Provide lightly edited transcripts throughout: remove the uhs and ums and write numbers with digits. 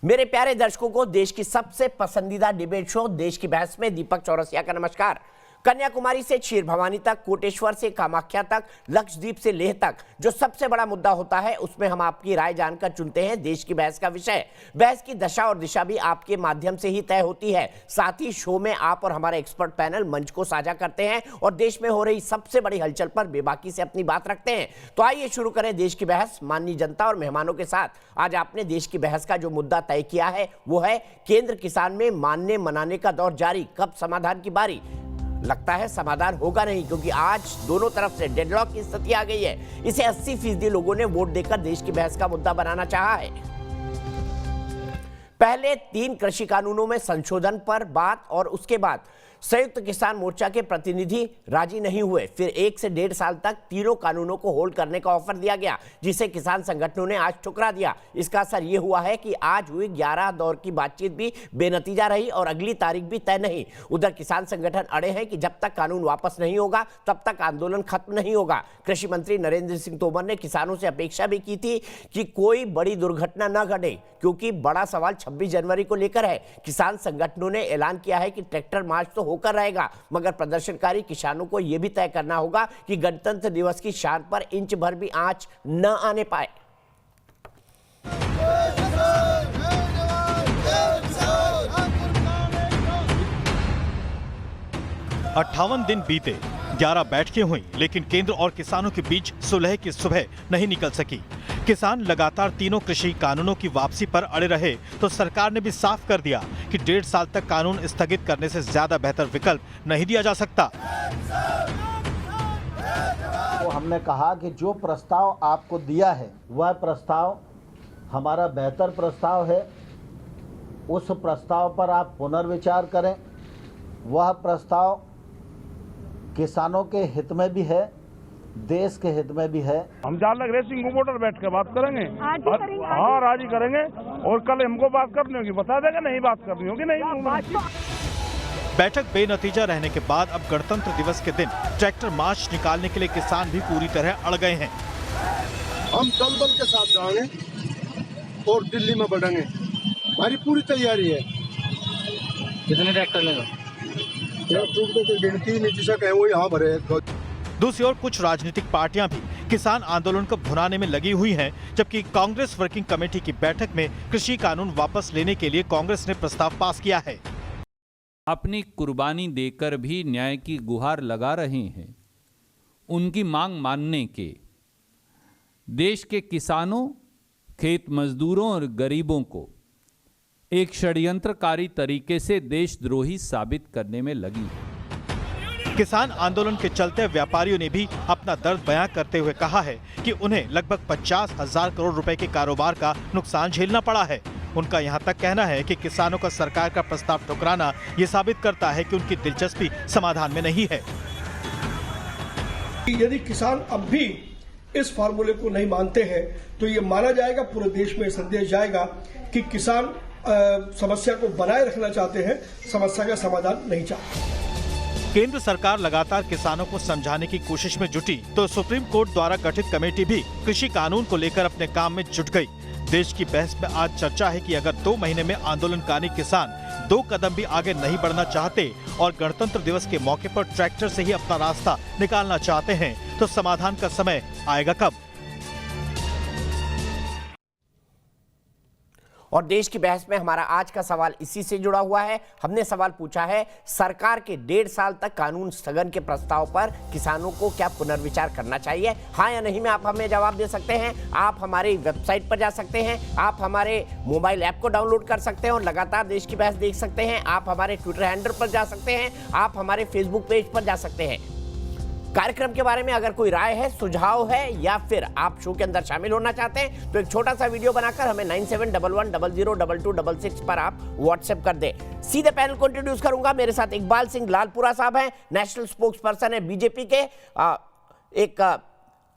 मेरे प्यारे दर्शकों को देश की सबसे पसंदीदा डिबेट शो देश की बहस में दीपक चौरसिया का नमस्कार। कन्याकुमारी से क्षीर भवानी तक, कोटेश्वर से कामाख्या तक, लक्षद्वीप से लेह तक जो सबसे बड़ा मुद्दा होता है उसमें हम आपकी राय जानकर चुनते हैं देश की बहस का विषय। बहस की दशा और दिशा भी आपके माध्यम से ही तय होती है। साथ ही शो में आप और हमारे एक्सपर्ट पैनल मंच को साझा करते हैं और देश में हो रही सबसे बड़ी हलचल पर बेबाकी से अपनी बात रखते हैं। तो आइए शुरू करें देश की बहस माननीय जनता और मेहमानों के साथ। आज आपने देश की बहस का जो मुद्दा तय किया है वो है केंद्र किसान में मानने मनाने का दौर जारी, कब समाधान की बारी। लगता है समाधान होगा नहीं, क्योंकि आज दोनों तरफ से डेडलॉक की स्थिति आ गई है। इसे 80% लोगों ने वोट देकर देश की बहस का मुद्दा बनाना चाहा है। पहले 3 कृषि कानूनों में संशोधन पर बात और उसके बाद संयुक्त किसान मोर्चा के प्रतिनिधि राजी नहीं हुए। फिर 1 से 1.5 साल तक तीनों कानूनों को होल्ड करने का ऑफर दिया गया, जिसे किसान संगठनों ने आज ठुकरा दिया। इसका असर यह हुआ है कि आज हुई 11 दौर की बातचीत भी बेनतीजा रही और अगली तारीख भी तय नहीं। उधर किसान संगठन अड़े हैं कि जब तक कानून वापस नहीं होगा तब तक आंदोलन खत्म नहीं होगा। कृषि मंत्री नरेंद्र सिंह तोमर ने किसानों से अपेक्षा भी की थी कि कोई बड़ी दुर्घटना न घटे, क्योंकि बड़ा सवाल 26 जनवरी को लेकर है। किसान संगठनों ने ऐलान किया है कि ट्रैक्टर मार्च तो होकर रहेगा, मगर प्रदर्शनकारी किसानों को यह भी तय करना होगा कि गणतंत्र दिवस की शान पर इंच भर भी आंच न आने पाए। अट्ठावन दिन बीते, 11 बैठकें हुई, लेकिन केंद्र और किसानों के बीच सुलह की सुबह नहीं निकल सकी। किसान लगातार तीनों कृषि कानूनों की वापसी पर अड़े रहे तो सरकार ने भी साफ कर दिया कि 1.5 साल तक कानून स्थगित करने से ज्यादा बेहतर विकल्प नहीं दिया जा सकता। तो हमने कहा कि जो प्रस्ताव आपको दिया है वह प्रस्ताव हमारा बेहतर प्रस्ताव है, उस प्रस्ताव पर आप पुनर्विचार करें। वह प्रस्ताव किसानों के हित में भी है, देश के हित में भी है। हम जहाँ लग रेसिंग मोटर बैठ कर बात करेंगे, हाँ आज ही करेंगे। और कल हमको बात करनी होगी, बता देंगे, नहीं बात करनी होगी नहीं। बैठक बेनतीजा रहने के बाद अब गणतंत्र दिवस के दिन ट्रैक्टर मार्च निकालने के लिए किसान भी पूरी तरह अड़ गए हैं। हम दल बल के साथ जाएंगे और दिल्ली में बढ़ेंगे, हमारी पूरी तैयारी है। कितने ट्रैक्टर लेगा? गिनती नहीं, जिसे कहें वो यहाँ भरे। दूसरी ओर कुछ राजनीतिक पार्टियां भी किसान आंदोलन को भुनाने में लगी हुई हैं, जबकि कांग्रेस वर्किंग कमेटी की बैठक में कृषि कानून वापस लेने के लिए कांग्रेस ने प्रस्ताव पास किया है। अपनी कुर्बानी देकर भी न्याय की गुहार लगा रहे हैं। उनकी मांग मानने के देश के किसानों, खेत मजदूरों और गरीबों को एक षड्यंत्रकारी तरीके से देशद्रोही साबित करने में लगी है। किसान आंदोलन के चलते व्यापारियों ने भी अपना दर्द बयां करते हुए कहा है कि उन्हें लगभग 50,000 करोड़ रुपए के कारोबार का नुकसान झेलना पड़ा है। उनका यहां तक कहना है कि किसानों का सरकार का प्रस्ताव ठुकराना ये साबित करता है कि उनकी दिलचस्पी समाधान में नहीं है। यदि किसान अब भी इस फार्मूले को नहीं मानते हैं तो ये माना जाएगा, पूरे देश में संदेश जाएगा कि किसान समस्या को बनाए रखना चाहते हैं, समस्या का समाधान नहीं चाहते। केंद्र सरकार लगातार किसानों को समझाने की कोशिश में जुटी तो सुप्रीम कोर्ट द्वारा गठित कमेटी भी कृषि कानून को लेकर अपने काम में जुट गई। देश की बहस में आज चर्चा है कि अगर 2 महीने में आंदोलनकारी किसान 2 कदम भी आगे नहीं बढ़ना चाहते और गणतंत्र दिवस के मौके पर ट्रैक्टर से ही अपना रास्ता निकालना चाहते हैं तो समाधान का समय आएगा कब? और देश की बहस में हमारा आज का सवाल इसी से जुड़ा हुआ है। हमने सवाल पूछा है, सरकार के 1.5 साल तक कानून स्थगन के प्रस्ताव पर किसानों को क्या पुनर्विचार करना चाहिए? हाँ या नहीं में आप हमें जवाब दे सकते हैं। आप हमारी वेबसाइट पर जा सकते हैं, आप हमारे मोबाइल ऐप को डाउनलोड कर सकते हैं और लगातार देश की बहस देख सकते हैं। आप हमारे ट्विटर हैंडल पर जा सकते हैं, आप हमारे फेसबुक पेज पर जा सकते हैं। कार्यक्रम के बारे में अगर कोई राय है, सुझाव है या फिर आप शो के अंदर शामिल होना चाहते हैं तो एक छोटा सा वीडियो बनाकर हमें 9711002266 पर आप व्हाट्सएप कर दें। सीधे पैनल को इंट्रोड्यूस करूंगा। मेरे साथ इकबाल सिंह लालपुरा साहब हैं, नेशनल स्पोक्स पर्सन है बीजेपी के, एक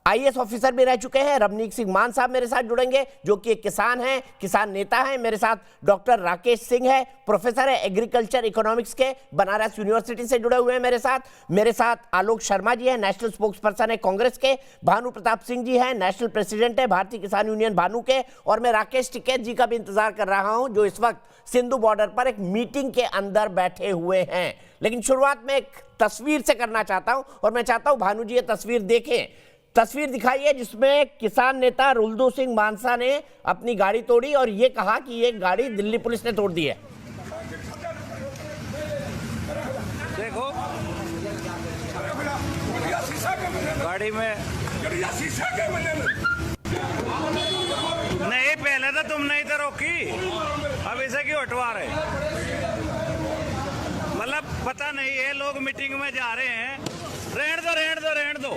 आईएएस ऑफिसर भी रह चुके हैं। रवनीक सिंह मान साहब मेरे साथ जुड़ेंगे, जो कि एक किसान हैं, किसान नेता हैं। मेरे साथ डॉक्टर राकेश सिंह है, प्रोफेसर है एग्रीकल्चर इकोनॉमिक्स के, बनारस यूनिवर्सिटी से जुड़े हुए हैं मेरे साथ आलोक शर्मा जी हैं, नेशनल स्पोक्स पर्सन है कांग्रेस के। भानु प्रताप सिंह जी हैं, नेशनल प्रेसिडेंट है भारतीय किसान यूनियन भानु के। और मैं राकेश टिकैत जी का भी इंतजार कर रहा हूं, जो इस वक्त सिंधु बॉर्डर पर एक मीटिंग के अंदर बैठे हुए हैं। लेकिन शुरुआत में एक तस्वीर से करना चाहता हूं, और मैं चाहता हूं भानु जी ये तस्वीर देखें। तस्वीर दिखाइए जिसमें किसान नेता रुलदू सिंह मानसा ने अपनी गाड़ी तोड़ी और ये कहा कि ये गाड़ी दिल्ली पुलिस ने तोड़ दी है। देखो गाड़ी में नहीं, पहले तो तुम नहीं तो रोकी, अब इसे क्यों हटवा रहे? मतलब पता नहीं है, लोग मीटिंग में जा रहे हैं। रहने दो रहने दो रहने दो।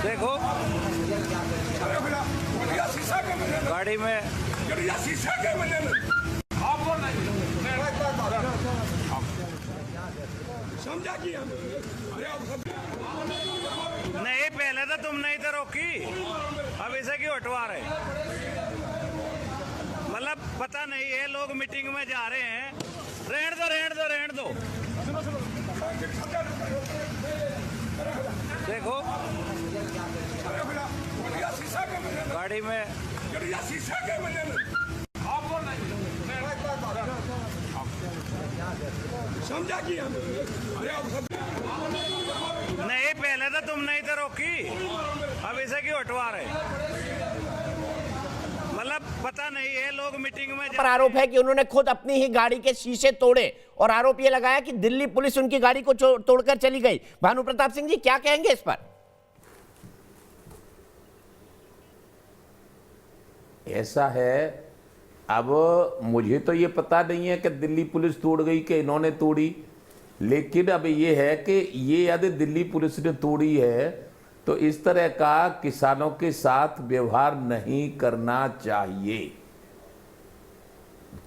देखो गाड़ी में नहीं, पहले तो तुम नहीं तो रोकी, अब इसे क्यों हटवा रहे? मतलब पता नहीं है, लोग मीटिंग में जा रहे हैं। रहने दो रहने दो रहने दो। देखो गाड़ी में नहीं, पहले तो तुम नहीं तो रोकी, अब इसे क्यों हटवा रहे? मतलब पता नहीं है, लोग मीटिंग में पर आरोप है कि उन्होंने खुद अपनी ही गाड़ी के शीशे तोड़े और आरोप यह लगाया कि दिल्ली पुलिस उनकी गाड़ी को तोड़कर चली गई। भानु प्रताप सिंह जी क्या कहेंगे इस पर? ऐसा है, अब मुझे तो ये पता नहीं है कि दिल्ली पुलिस तोड़ गई कि इन्होंने तोड़ी, लेकिन अब ये है कि ये यदि दिल्ली पुलिस ने तोड़ी है तो इस तरह का किसानों के साथ व्यवहार नहीं करना चाहिए।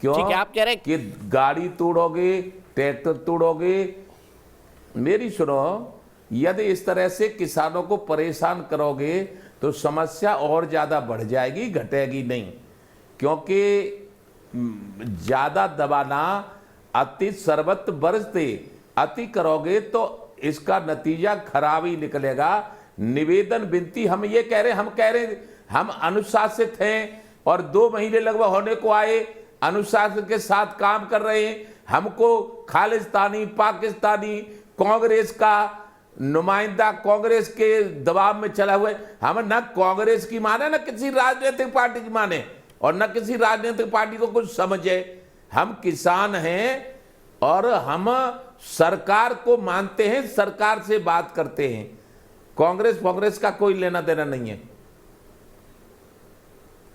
क्यों? ठीक है, आप कह रहे हैं कि गाड़ी तोड़ोगे, ट्रैक्टर तोड़ोगे। मेरी सुनो, यदि इस तरह से किसानों को परेशान करोगे तो समस्या और ज्यादा बढ़ जाएगी, घटेगी नहीं। क्योंकि ज्यादा दबाना, अति सर्वत्र बरसते, अति करोगे तो इसका नतीजा खराब ही निकलेगा। निवेदन विनती हम ये कह रहे हैं, हम अनुशासित हैं और 2 महीने लगभग होने को आए, अनुशासन के साथ काम कर रहे हैं। हमको खालिस्तानी, पाकिस्तानी, कांग्रेस का नुमाइंदा, कांग्रेस के दबाव में चला हुआ है। हम न कांग्रेस की माने, न किसी राजनीतिक पार्टी की माने, और न किसी राजनीतिक पार्टी को कुछ समझे। हम किसान हैं और हम सरकार को मानते हैं, सरकार से बात करते हैं। कांग्रेस का कोई लेना देना नहीं है।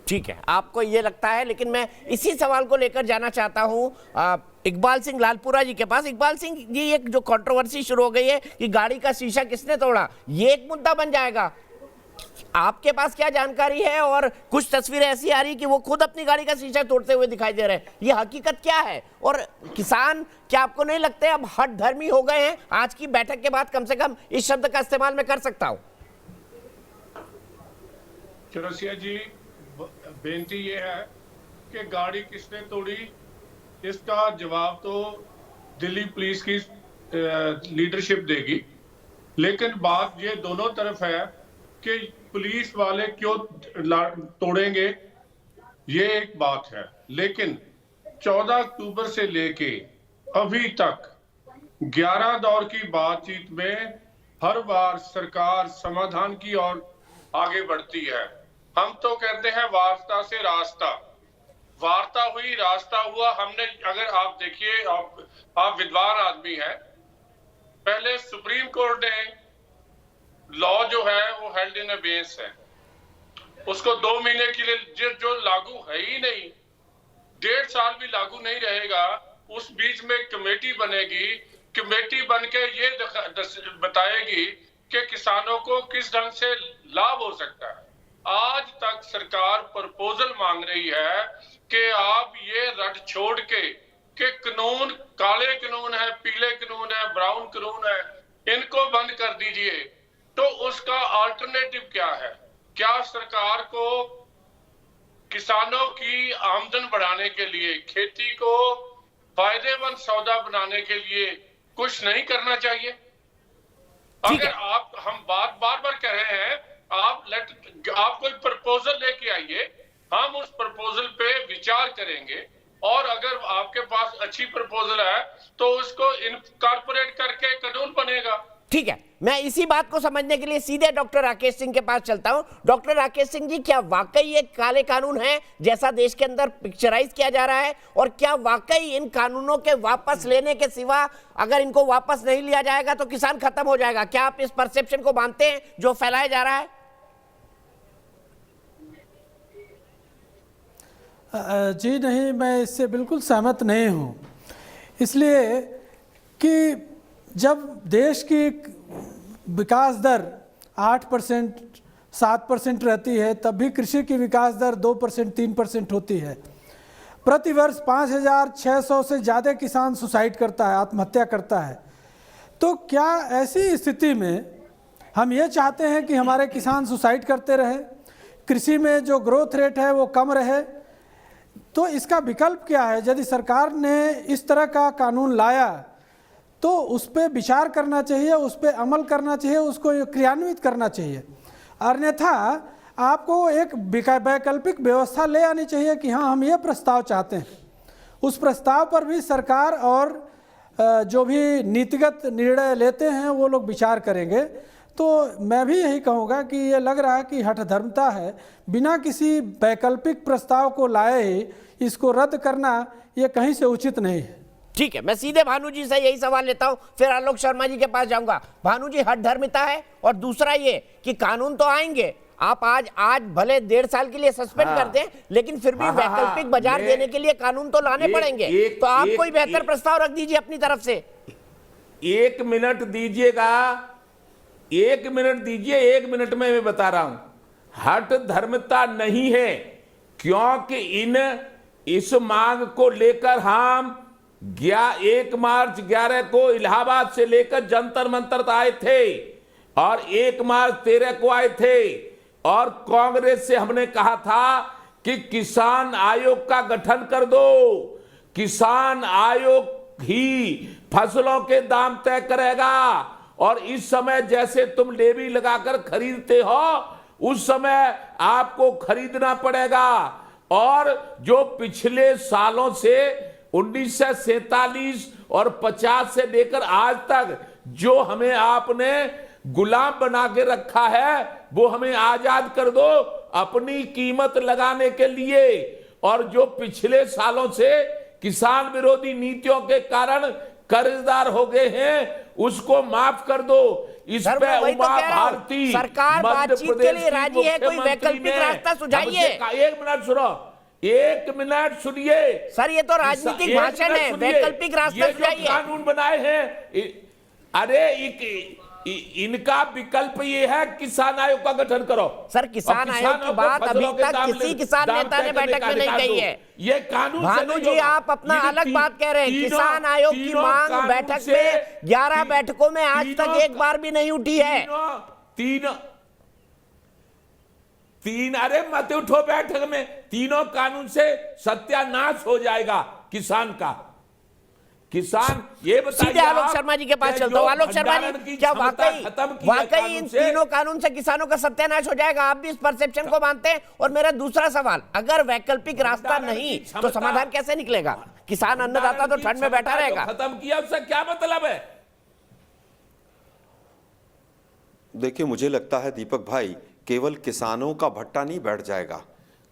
ठीक है, आपको ये लगता है, लेकिन मैं इसी सवाल को लेकर जाना चाहता हूं इकबाल सिंह लालपुरा जी के पास। इकबाल सिंह जी, एक जो कंट्रोवर्सी शुरू हो गई है कि गाड़ी का शीशा किसने तोड़ा, ये एक मुद्दा बन जाएगा। आपके पास क्या जानकारी है? और कुछ तस्वीरें ऐसी आ रही कि वो खुद अपनी गाड़ी का शीशा तोड़ते हुए दिखाई दे रहे हैं, ये हकीकत क्या है? और किसान, क्या आपको नहीं लगता अब हठ धर्मी हो गए हैं? आज की बैठक के बाद कम से कम इस शब्द का इस्तेमाल मैं कर सकता हूं। चौरसिया जी, बेनती ये है कि गाड़ी किसने तोड़ी, इसका जवाब तो दिल्ली पुलिस की लीडरशिप देगी। लेकिन बात ये दोनों तरफ है कि पुलिस वाले क्यों तोड़ेंगे, ये एक बात है। लेकिन 14 अक्टूबर से लेके अभी तक 11 दौर की बातचीत में हर बार सरकार समाधान की ओर आगे बढ़ती है। हम तो कहते हैं वार्ता से रास्ता, वार्ता हुई, रास्ता हुआ। हमने, अगर आप देखिए, आप विद्वान आदमी हैं, पहले सुप्रीम कोर्ट ने लॉ जो है वो हेल्ड इन अबेयंस है, उसको 2 महीने के लिए जो लागू है ही नहीं, 1.5 साल भी लागू नहीं रहेगा। उस बीच में कमेटी बनेगी, कमेटी बनके ये बताएगी कि किसानों को किस ढंग से लाभ हो सकता है। आज तक सरकार प्रपोजल मांग रही है कि आप ये रट छोड़ के कि कानून, काले कानून है, पीले कानून है, ब्राउन कानून है, इनको बंद कर दीजिए, तो उसका अल्टरनेटिव क्या है? क्या सरकार को किसानों की आमदन बढ़ाने के लिए, खेती को फायदेमंद सौदा बनाने के लिए कुछ नहीं करना चाहिए? अगर हम बार बार कह रहे हैं, आप कोई प्रपोजल लेके आइए, हम उस प्रपोजल पे विचार करेंगे, और अगर आपके पास अच्छी प्रपोजल है तो उसको इनकॉर्पोरेट करके कानून बनेगा। ठीक है, मैं इसी बात को समझने के लिए सीधे डॉक्टर राकेश सिंह के पास चलता हूं। डॉक्टर राकेश सिंह जी, क्या वाकई ये काले कानून हैं जैसा देश के अंदर पिक्चराइज किया जा रहा है? और क्या वाकई इन कानूनों के वापस लेने के सिवा, अगर इनको वापस नहीं लिया जाएगा तो किसान खत्म हो जाएगा? क्या आप इस परसेप्शन को मानते हैं जो फैलाया जा रहा है? जी नहीं, मैं इससे बिल्कुल सहमत नहीं हूँ। इसलिए कि जब देश की विकास दर 8%, 7% रहती है, तब भी कृषि की विकास दर 2%, 3% होती है। प्रतिवर्ष 5,600 से ज़्यादा किसान सुसाइड करता है, आत्महत्या करता है। तो क्या ऐसी स्थिति में हम ये चाहते हैं कि हमारे किसान सुसाइड करते रहे, कृषि में जो ग्रोथ रेट है वो कम रहे? तो इसका विकल्प क्या है? यदि सरकार ने इस तरह का कानून लाया तो उस पर विचार करना चाहिए, उस पर अमल करना चाहिए, उसको क्रियान्वित करना चाहिए। अन्यथा आपको एक वैकल्पिक व्यवस्था ले आनी चाहिए कि हाँ, हम ये प्रस्ताव चाहते हैं। उस प्रस्ताव पर भी सरकार और जो भी नीतिगत निर्णय लेते हैं वो लोग विचार करेंगे। तो मैं भी यही कहूँगा कि ये लग रहा है कि हठधर्मता है, बिना किसी वैकल्पिक प्रस्ताव को लाए ही इसको रद्द करना ये कहीं से उचित नहीं है। ठीक है, मैं सीधे भानु जी से यही सवाल लेता हूं, फिर आलोक शर्मा जी के पास जाऊंगा। भानु जी, हठधर्मिता है, और दूसरा ये कि कानून तो आएंगे, आप आज भले 1.5 साल के लिए सस्पेंड कर दें, लेकिन फिर भी वैकल्पिक बाजार देने के लिए कानून तो लाने पड़ेंगे। तो आप कोई बेहतर प्रस्ताव रख दीजिए अपनी तरफ से। 1 मिनट दीजिएगा, 1 मिनट दीजिए, 1 मिनट में मैं बता रहा हूं। हठ धर्मता नहीं है, क्योंकि इस मांग को लेकर हम 1 मार्च 11 को इलाहाबाद से लेकर जंतर मंतर आए थे, और 1 मार्च 13 को आए थे, और कांग्रेस से हमने कहा था कि किसान आयोग का गठन कर दो। किसान आयोग ही फसलों के दाम तय करेगा, और इस समय जैसे तुम लेवी लगाकर खरीदते हो, उस समय आपको खरीदना पड़ेगा। और जो पिछले सालों से 1947 और 50 से लेकर आज तक जो हमें आपने गुलाम बना के रखा है, वो हमें आजाद कर दो अपनी कीमत लगाने के लिए। और जो पिछले सालों से किसान विरोधी नीतियों के कारण कर्जदार हो गए हैं, उसको माफ कर दो। इस पे उमा भारती सरकार बातचीत के लिए राजी है, कोई वैकल्पिक रास्ता सुझाइए। 1 मिनट सुनो, 1 मिनट सुनिए सर, ये तो राजनीतिक भाषण है, वैकल्पिक रास्ता सुझाइए। कानून बनाए हैं, अरे इनका विकल्प ये है किसान आयोग का गठन करो। सर, किसान आयोग की बात अभी तक किसी किसान नेता ने बैठक में नहीं कही है। ये कानून भानु जी, आप अपना अलग बात कह रहे हैं। किसान आयोग की मांग बैठक में 11 बैठकों में आज तक एक बार भी नहीं उठी है। तीन अरे मत उठो बैठक में, तीनों कानून से सत्यानाश हो जाएगा किसान का। किसान ये बताइए, सीधे आलोक शर्मा जी के पास चलता हूं। आलोक शर्मा जी, क्या वाकई इन तीनों कानून से किसानों का सत्यानाश हो जाएगा? आप भी इस परसेप्शन को मानते हैं? और मेरा दूसरा सवाल, अगर वैकल्पिक रास्ता नहीं तो समाधान कैसे निकलेगा? किसान अन्नदाता तो ठंड में बैठा रहेगा। खत्म किया, उससे क्या मतलब है? देखिए, मुझे लगता है दीपक भाई, केवल किसानों का भट्टा नहीं बैठ जाएगा,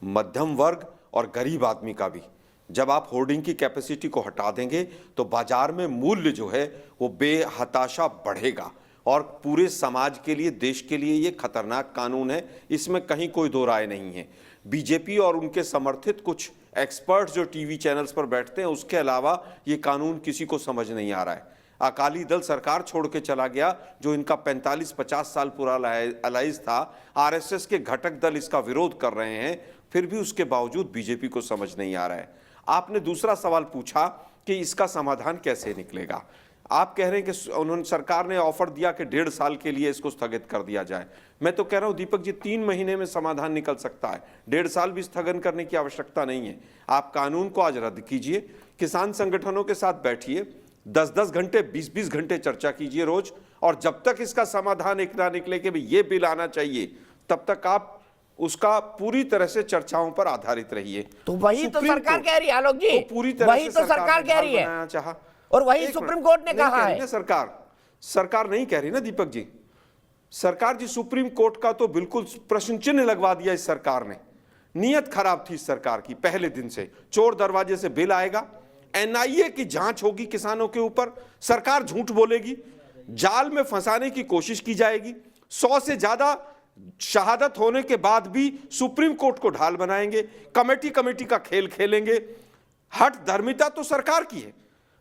मध्यम वर्ग और गरीब आदमी का भी। जब आप होर्डिंग की कैपेसिटी को हटा देंगे तो बाजार में मूल्य जो है वो बेहताशा बढ़ेगा, और पूरे समाज के लिए, देश के लिए ये खतरनाक कानून है, इसमें कहीं कोई दो राय नहीं है। बीजेपी और उनके समर्थित कुछ एक्सपर्ट्स जो टीवी चैनल्स पर बैठते हैं, उसके अलावा ये कानून किसी को समझ नहीं आ रहा है। अकाली दल सरकार छोड़ के चला गया, जो इनका 45-50 साल पुराना अलाइज था। आरएसएस के घटक दल इसका विरोध कर रहे हैं, फिर भी उसके बावजूद बीजेपी को समझ नहीं आ रहा है। आपने दूसरा सवाल पूछा कि इसका समाधान कैसे निकलेगा। आप कह रहे हैं कि उन्होंने सरकार ने ऑफर दिया कि 1.5 साल के लिए इसको स्थगित कर दिया जाए। मैं तो कह रहा हूं दीपक जी 3 महीने में समाधान निकल सकता है, 1.5 साल भी स्थगन करने की आवश्यकता नहीं है। आप कानून को आज रद्द कीजिए, किसान संगठनों के साथ बैठिए, 10-10 घंटे 20-20 घंटे चर्चा कीजिए रोज, और जब तक इसका समाधान एक ना निकले कि भाई ये बिल आना चाहिए, तब तक आप उसका पूरी तरह से चर्चाओं पर आधारित रहिए। तो वही तो सरकार कह रही है आलोक जी, पूरी तरह वही तो सरकार कह रही है, चाहा और वही सुप्रीम कोर्ट ने कहा है। सरकार नहीं कह रही ना दीपक जी, सरकार जी सुप्रीम कोर्ट का तो बिल्कुल प्रश्न चिन्ह लगवा दिया इस सरकार ने। नीयत खराब थी इस सरकार की पहले दिन से। चोर दरवाजे से बिल आएगा, एनआईए की जांच होगी किसानों के ऊपर, सरकार झूठ बोलेगी, जाल में फंसाने की कोशिश की जाएगी, 100 से ज्यादा शहादत होने के बाद भी सुप्रीम कोर्ट को ढाल बनाएंगे, कमेटी का खेल खेलेंगे। हठ धर्मिता तो सरकार की है,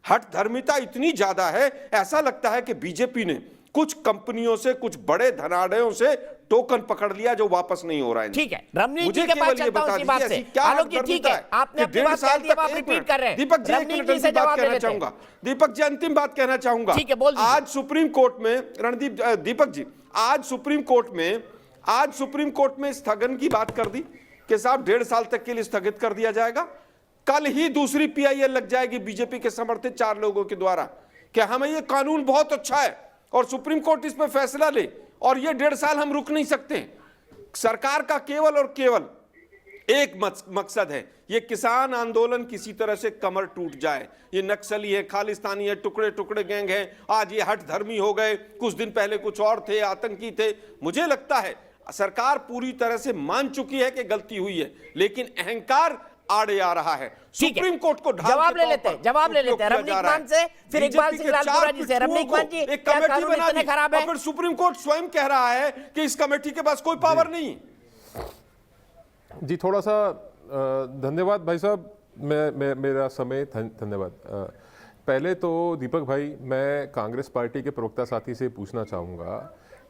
हठ धर्मिता इतनी ज्यादा है, ऐसा लगता है कि बीजेपी ने कुछ कंपनियों से, कुछ बड़े धनाढ़यों से टोकन पकड़ लिया जो वापस नहीं हो रहा है। ठीक है, रमनीत जी के पास चलता हूं इसी बात से। आलोक जी ठीक है, आपने अपनी बात कह दी, अब आप रिपीट कर रहे हैं। दीपक जी रमनीत जी से जवाब लेना चाहूंगा, दीपक जी अंतिम बात कहना चाहूंगा। ठीक है, बोल दीजिए। आज सुप्रीम कोर्ट में दीपक जी आज सुप्रीम कोर्ट में स्थगन की बात कर दी कि साहब 1.5 साल तक के लिए स्थगित कर दिया जाएगा। कल ही दूसरी पीआईएल लग जाएगी बीजेपी के समर्थित 4 लोगों के द्वारा कि हमें ये कानून बहुत अच्छा है और सुप्रीम कोर्ट इस पर फैसला ले, और ये 1.5 साल हम रुक नहीं सकते। सरकार का केवल और केवल एक मकसद है, ये किसान आंदोलन किसी तरह से कमर टूट जाए। ये नक्सली है, खालिस्तानी है, टुकड़े टुकड़े गैंग है, आज ये हठ धर्मी हो गए, कुछ दिन पहले कुछ और थे, आतंकी थे। मुझे लगता है सरकार पूरी तरह से मान चुकी है कि गलती हुई है, लेकिन अहंकार आड़े आ रहा है। सुप्रीम कोर्ट को जवाब ले लेते हैं रमनीक मान से, फिर इकबाल सिंह लालपुरा जी से। रमनीक मान जी, क्या कानून इतने खराब है? फिर सुप्रीम कोर्ट स्वयं कह रहा है कि इस कमेटी के पास कोई पावर नहीं। जी थोड़ा सा धन्यवाद भाई साहब, मेरा समय धन्यवाद। पहले तो दीपक भाई, मैं कांग्रेस पार्टी के प्रवक्ता साथी से पूछना चाहूँगा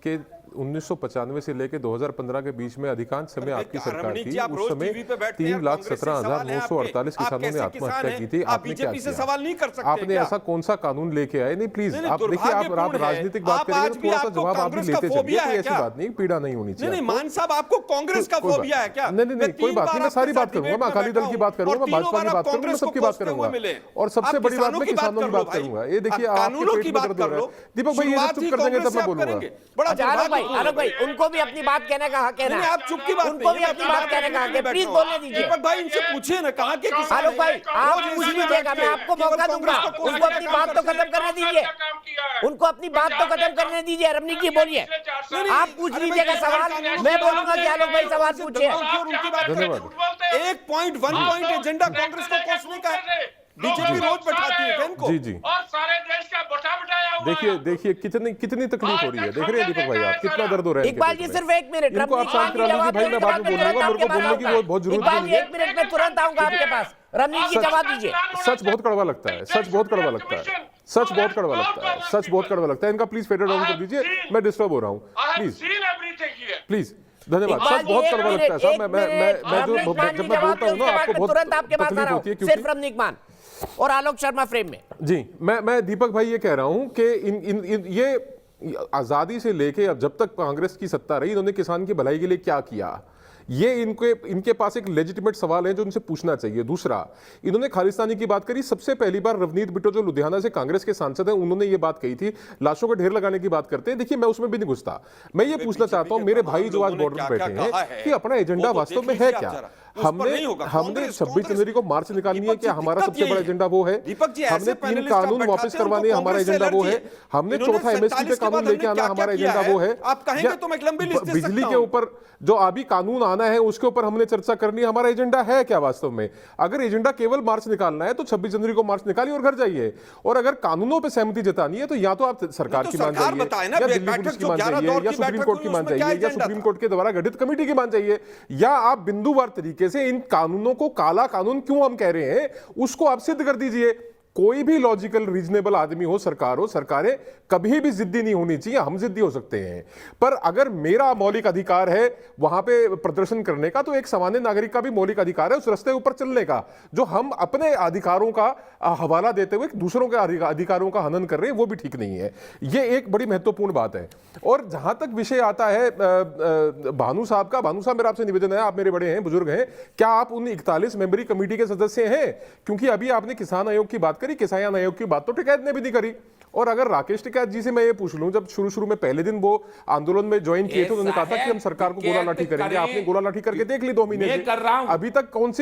कि 1995 से लेकर 2015 के बीच में अधिकांश समय आपकी सरकार थी, उस समय 3,17,948 किसानों ने आत्महत्या की थी। आपने क्या किया? आपने ऐसा कौन सा कानून लेके आए? नहीं प्लीज आप देखिए, आप राजनीतिक बात करेंगे तो थोड़ा सा जवाब आप भी लेते चलिए, कोई ऐसी बात नहीं, पीड़ा नहीं होनी चाहिए। मान साहब आपको कांग्रेस का फोबिया है क्या? नहीं कोई बात नहीं, मैं सारी बात करूंगा, मैं अकाली दल की बात करूंगा, मैं भाजपा की बात करूंगा, मैं सबकी बात करूंगा, और सबसे बड़ी बात मैं किसानों की बात करूंगा। ये देखिए आपके पेट में दर्द हो रहा है दीपक भाई, ये चुप कर देंगे तब मैं बोलूंगा। आलोक भाई उनको भी अपनी बात कहने का हक है ना, आप चुप की बात, उनको भी अपनी बात कहने का हक है, प्लीज बोलने दीजिए। दीपक भाई इनसे पूछिए ना, कहां के किसान? आलोक भाई आप पूछ लीजिएगा, मैं आपको मौका दूंगा, उनको अपनी बात तो खत्म करने दीजिए, उनको अपनी बात तो खत्म करने दीजिए। रमनीक जी बोलिए, आप पूछ लीजिएगा सवाल, मैं बोलूंगा कि आलोक भाई सवाल पूछिए। धन्यवाद। 1 एजेंडा कांग्रेस को कोसने का है, बीजेपी रोज बैठाती है इनको। जी और सारे देश का बैठाया हुआ देखिए कितनी तकलीफ हो रही है, देख रहे हैं दीपक भाई आप, कितना दर्द हो रहा है। इकबाल जी सिर्फ 1 मिनट, इनको आप शांत करा लीजिए भाई, मैं बाद में बोलूंगा, मेरे को बोलने की बहुत जरूरत नहीं है। 1 मिनट में तुरंत आऊंगा आपके पास, रमनीक जी जवाब दीजिए। सच बहुत कड़वा लगता है, सच बहुत कड़वा लगता है, सच बहुत कड़वा लगता है, सच बहुत कड़वा लगता है। इनका प्लीज फेडर डाउन कर दीजिए, मैं डिस्टर्ब हो रहा हूँ, प्लीज धन्यवाद। सच बहुत कड़वा लगता है साहब, मैं जो जब मैं बोलता हूँ ना आपको बहुत तकलीफ होती है, सिर्फ रमनीक मान और आलोक शर्मा फ्रेम में। जी मैं दीपक भाई ये कह रहा हूं कि ये आजादी से लेके अब जब तक कांग्रेस की सत्ता रही, इन्होंने किसान की भलाई के लिए क्या किया, ये इनके पास एक लेजिटिमेट सवाल है जो उनसे पूछना चाहिए। दूसरा, इन्होंने खालिस्तानी की बात करी। सबसे पहली बार रवनीत बिट्टो जो लुधियाना से कांग्रेस के सांसद हैं, उन्होंने ये बात कही थी, लाशों का ढेर लगाने की बात करते हैं। देखिए मैं उसमें भी नहीं घुसता, मैं ये पूछना चाहता हूं मेरे भाई जो आज बॉर्डर पर बैठे हैं कि अपना एजेंडा वास्तव में है क्या? हमने 26 जनवरी को मार्च निकालनी है, क्या हमारा सबसे बड़ा एजेंडा वो है? हमने 3 कानून वापस करवाने, हमारा एजेंडा वो है? हमने चौथा एमएसपी पे कानून लेके आना, हमारा एजेंडा वो है? बिजली के ऊपर जो अभी कानून आना है उसके ऊपर हमने चर्चा करनी है, हमारा एजेंडा है क्या वास्तव में? अगर एजेंडा केवल मार्च निकालना है तो 26 जनवरी को मार्च निकालिए और घर जाइए, और अगर कानूनों पर सहमति जतानी है तो या तो आप सरकार की मान जाइए, या दिल्ली पुलिस की मान जाइए, या सुप्रीम कोर्ट की मान जाइए, या सुप्रीम कोर्ट के द्वारा गठित कमेटी की मान जाइए, या आप बिंदुवार तरीके से इन कानूनों को काला कानून क्यों हम कह रहे हैं उसको आप सिद्ध कर दीजिए। कोई भी लॉजिकल रीजनेबल आदमी हो, सरकार हो, सरकारें कभी भी जिद्दी नहीं होनी चाहिए। हम जिद्दी हो सकते हैं, पर अगर मेरा मौलिक अधिकार है वहां पे प्रदर्शन करने का, तो एक सामान्य नागरिक का भी मौलिक अधिकार है उस रास्ते ऊपर चलने का। जो हम अपने अधिकारों का हवाला देते हुए दूसरों के अधिकारों का हनन कर रहे हैं, वो भी ठीक नहीं है। ये एक बड़ी महत्वपूर्ण बात है। और जहां तक विषय आता है भानु साहब का, भानु साहब मेरा आपसे निवेदन है, आप मेरे बड़े हैं, बुजुर्ग हैं, क्या आप उन 41 मेंबरी कमेटी के सदस्य हैं? क्योंकि अभी आपने किसान आयोग की बात करी, किसान आयोग की बात तो टिकैत ने भी नहीं करी। और अगर राकेश टिकैत जी से मैं ये पूछ लूं, जब शुरू में पहले दिन वो आंदोलन में ज्वाइन किए थे, उन्होंने कहा था कि हम सरकार को गोला लाठी करेंगे। आपने गोला लाठी करके देख ली 2 महीने से, अभी तक कौन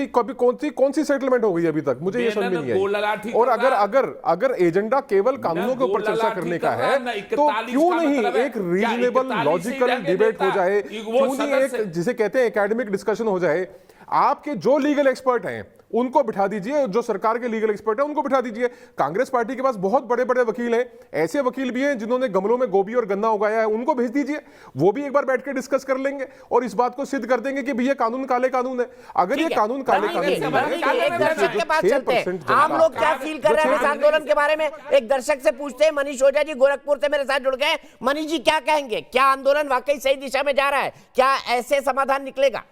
सी सेटलमेंट हो गई अभी तक? मुझे ये समझ में नहीं आई। और अगर एजेंडा केवल कानूनों के ऊपर चर्चा करने का है, तो क्यों नहीं एक रीजनेबल लॉजिकल डिबेट हो जाए? क्यों नहीं एक जिसे कहते हैं एकेडमिक डिस्कशन हो जाए? आपके जो लीगल एक्सपर्ट हैं उनको बिठा दीजिए, जो सरकार के लीगल एक्सपर्ट हैं उनको बिठा दीजिए। कांग्रेस पार्टी के पास बहुत बड़े बड़े वकील हैं, ऐसे वकील भी हैं जिन्होंने गमलों में गोभी और गन्ना उगाया है, उनको भेज दीजिए, वो भी एक बार बैठ के डिस्कस कर लेंगे और इस बात को सिद्ध कर देंगे कि भैया कानून काले कानून है। अगर ये कानून काले कानून है, आम लोग क्या फील कर रहे हैं इस आंदोलन के बारे में? एक दर्शक से पूछते हैं। मनीष ओझा जी गोरखपुर से मेरे साथ जुड़ गए। मनीष जी क्या कहेंगे? क्या आंदोलन वाकई सही दिशा में जा रहा है? क्या ऐसे समाधान निकलेगा?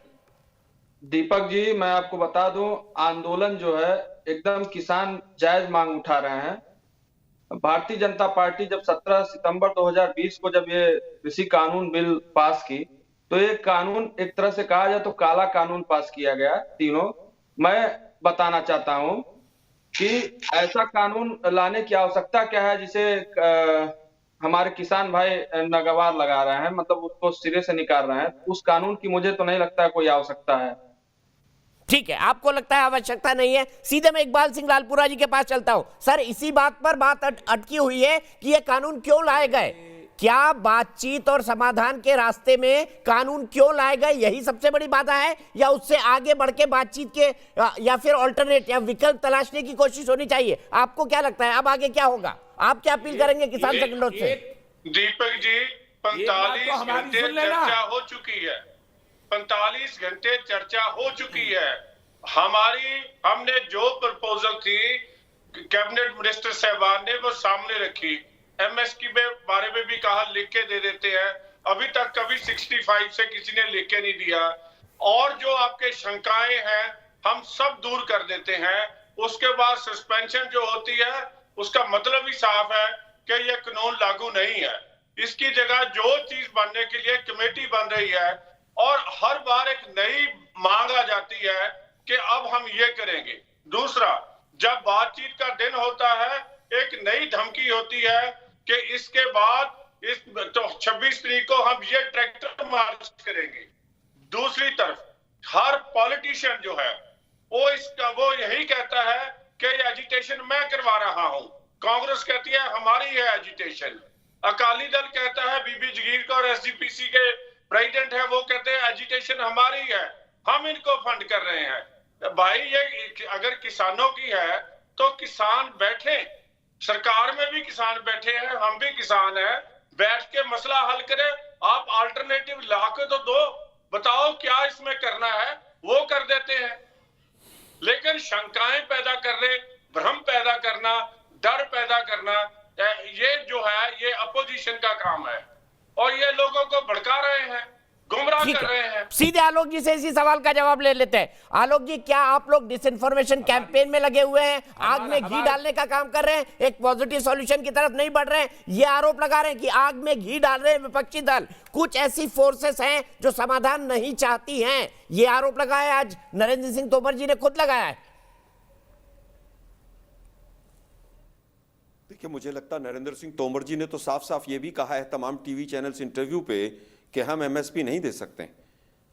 दीपक जी, मैं आपको बता दूं, आंदोलन जो है एकदम किसान जायज मांग उठा रहे हैं। भारतीय जनता पार्टी जब 17 सितंबर 2020 को जब ये कृषि कानून बिल पास की, तो ये कानून एक तरह से कहा जाए तो काला कानून पास किया गया तीनों। मैं बताना चाहता हूं कि ऐसा कानून लाने की आवश्यकता क्या है जिसे हमारे किसान भाई नागवार लगा रहे हैं, मतलब उसको सिरे से निकाल रहे हैं। उस कानून की मुझे तो नहीं लगता है कोई आवश्यकता है। ठीक है, आपको लगता है आवश्यकता नहीं है। सीधे मैं इकबाल सिंह लालपुरा जी के पास चलता हूं। सर, इसी बात पर बात अटकी हुई है कि ये कानून क्यों लाए गए? क्या बातचीत और समाधान के रास्ते में कानून क्यों लाए गए, यही सबसे बड़ी बात है? या उससे आगे बढ़ के बातचीत के या फिर ऑल्टरनेट या विकल्प तलाशने की कोशिश होनी चाहिए? आपको क्या लगता है अब आगे क्या होगा? आप क्या अपील करेंगे किसान संगठनों से? दीपक जी, 45 घंटे चर्चा हो चुकी है, 45 घंटे चर्चा हो चुकी है। हमने जो प्रपोजल थी कैबिनेट मिनिस्टर साहबान ने वो सामने रखी। एमएसपी के बारे में भी कहा लिख के दे देते हैं, अभी तक कभी 65 से किसी ने लिख के नहीं दिया। और जो आपके शंकाएं हैं हम सब दूर कर देते हैं। उसके बाद सस्पेंशन जो होती है उसका मतलब ही साफ है कि यह कानून लागू नहीं है। इसकी जगह जो चीज बनने के लिए कमेटी बन रही है और हर बार एक नई मांग आ जाती है कि अब हम ये करेंगे। दूसरा, जब बातचीत का दिन होता है एक नई धमकी होती है कि इसके बाद इस तो 26 तारीख को हम ये ट्रैक्टर मार्च करेंगे। दूसरी तरफ हर पॉलिटिशियन जो है वो यही कहता है कि एजिटेशन मैं करवा रहा हूं। कांग्रेस कहती है हमारी है एजिटेशन। अकाली दल कहता है, बीबी जगीर कौर एसजीपीसी के प्रेसिडेंट है, वो कहते हैं एजिटेशन हमारी है, हम इनको फंड कर रहे हैं। भाई ये अगर किसानों की है तो किसान बैठे, सरकार में भी किसान बैठे हैं, हम भी किसान हैं, बैठ के मसला हल करें। आप अल्टरनेटिव ला के तो दो, बताओ क्या इसमें करना है, वो कर देते हैं। लेकिन शंकाएं पैदा करने, भ्रम पैदा करना, डर पैदा करना, ये जो है ये अपोजिशन का काम है और ये लोगों को भड़का रहे हैं, गुमराह कर रहे हैं। सीधे आलोक जी से इसी सवाल का जवाब ले लेते हैं। आलोक जी, क्या आप लोग डिसइंफॉर्मेशन कैंपेन में लगे हुए हैं, आग में घी डालने का काम कर रहे हैं, एक पॉजिटिव सॉल्यूशन की तरफ नहीं बढ़ रहे हैं? ये आरोप लगा रहे हैं कि आग में घी डाल रहे हैं विपक्षी दल। कुछ ऐसी फोर्सेस हैं जो समाधान नहीं चाहती हैं, ये आरोप लगाया आज नरेंद्र सिंह तोमर जी ने खुद लगाया है। देखिए, मुझे लगता है नरेंद्र सिंह तोमर जी ने तो साफ साफ ये भी कहा है तमाम टीवी चैनल्स इंटरव्यू पे कि हम एमएसपी नहीं दे सकते।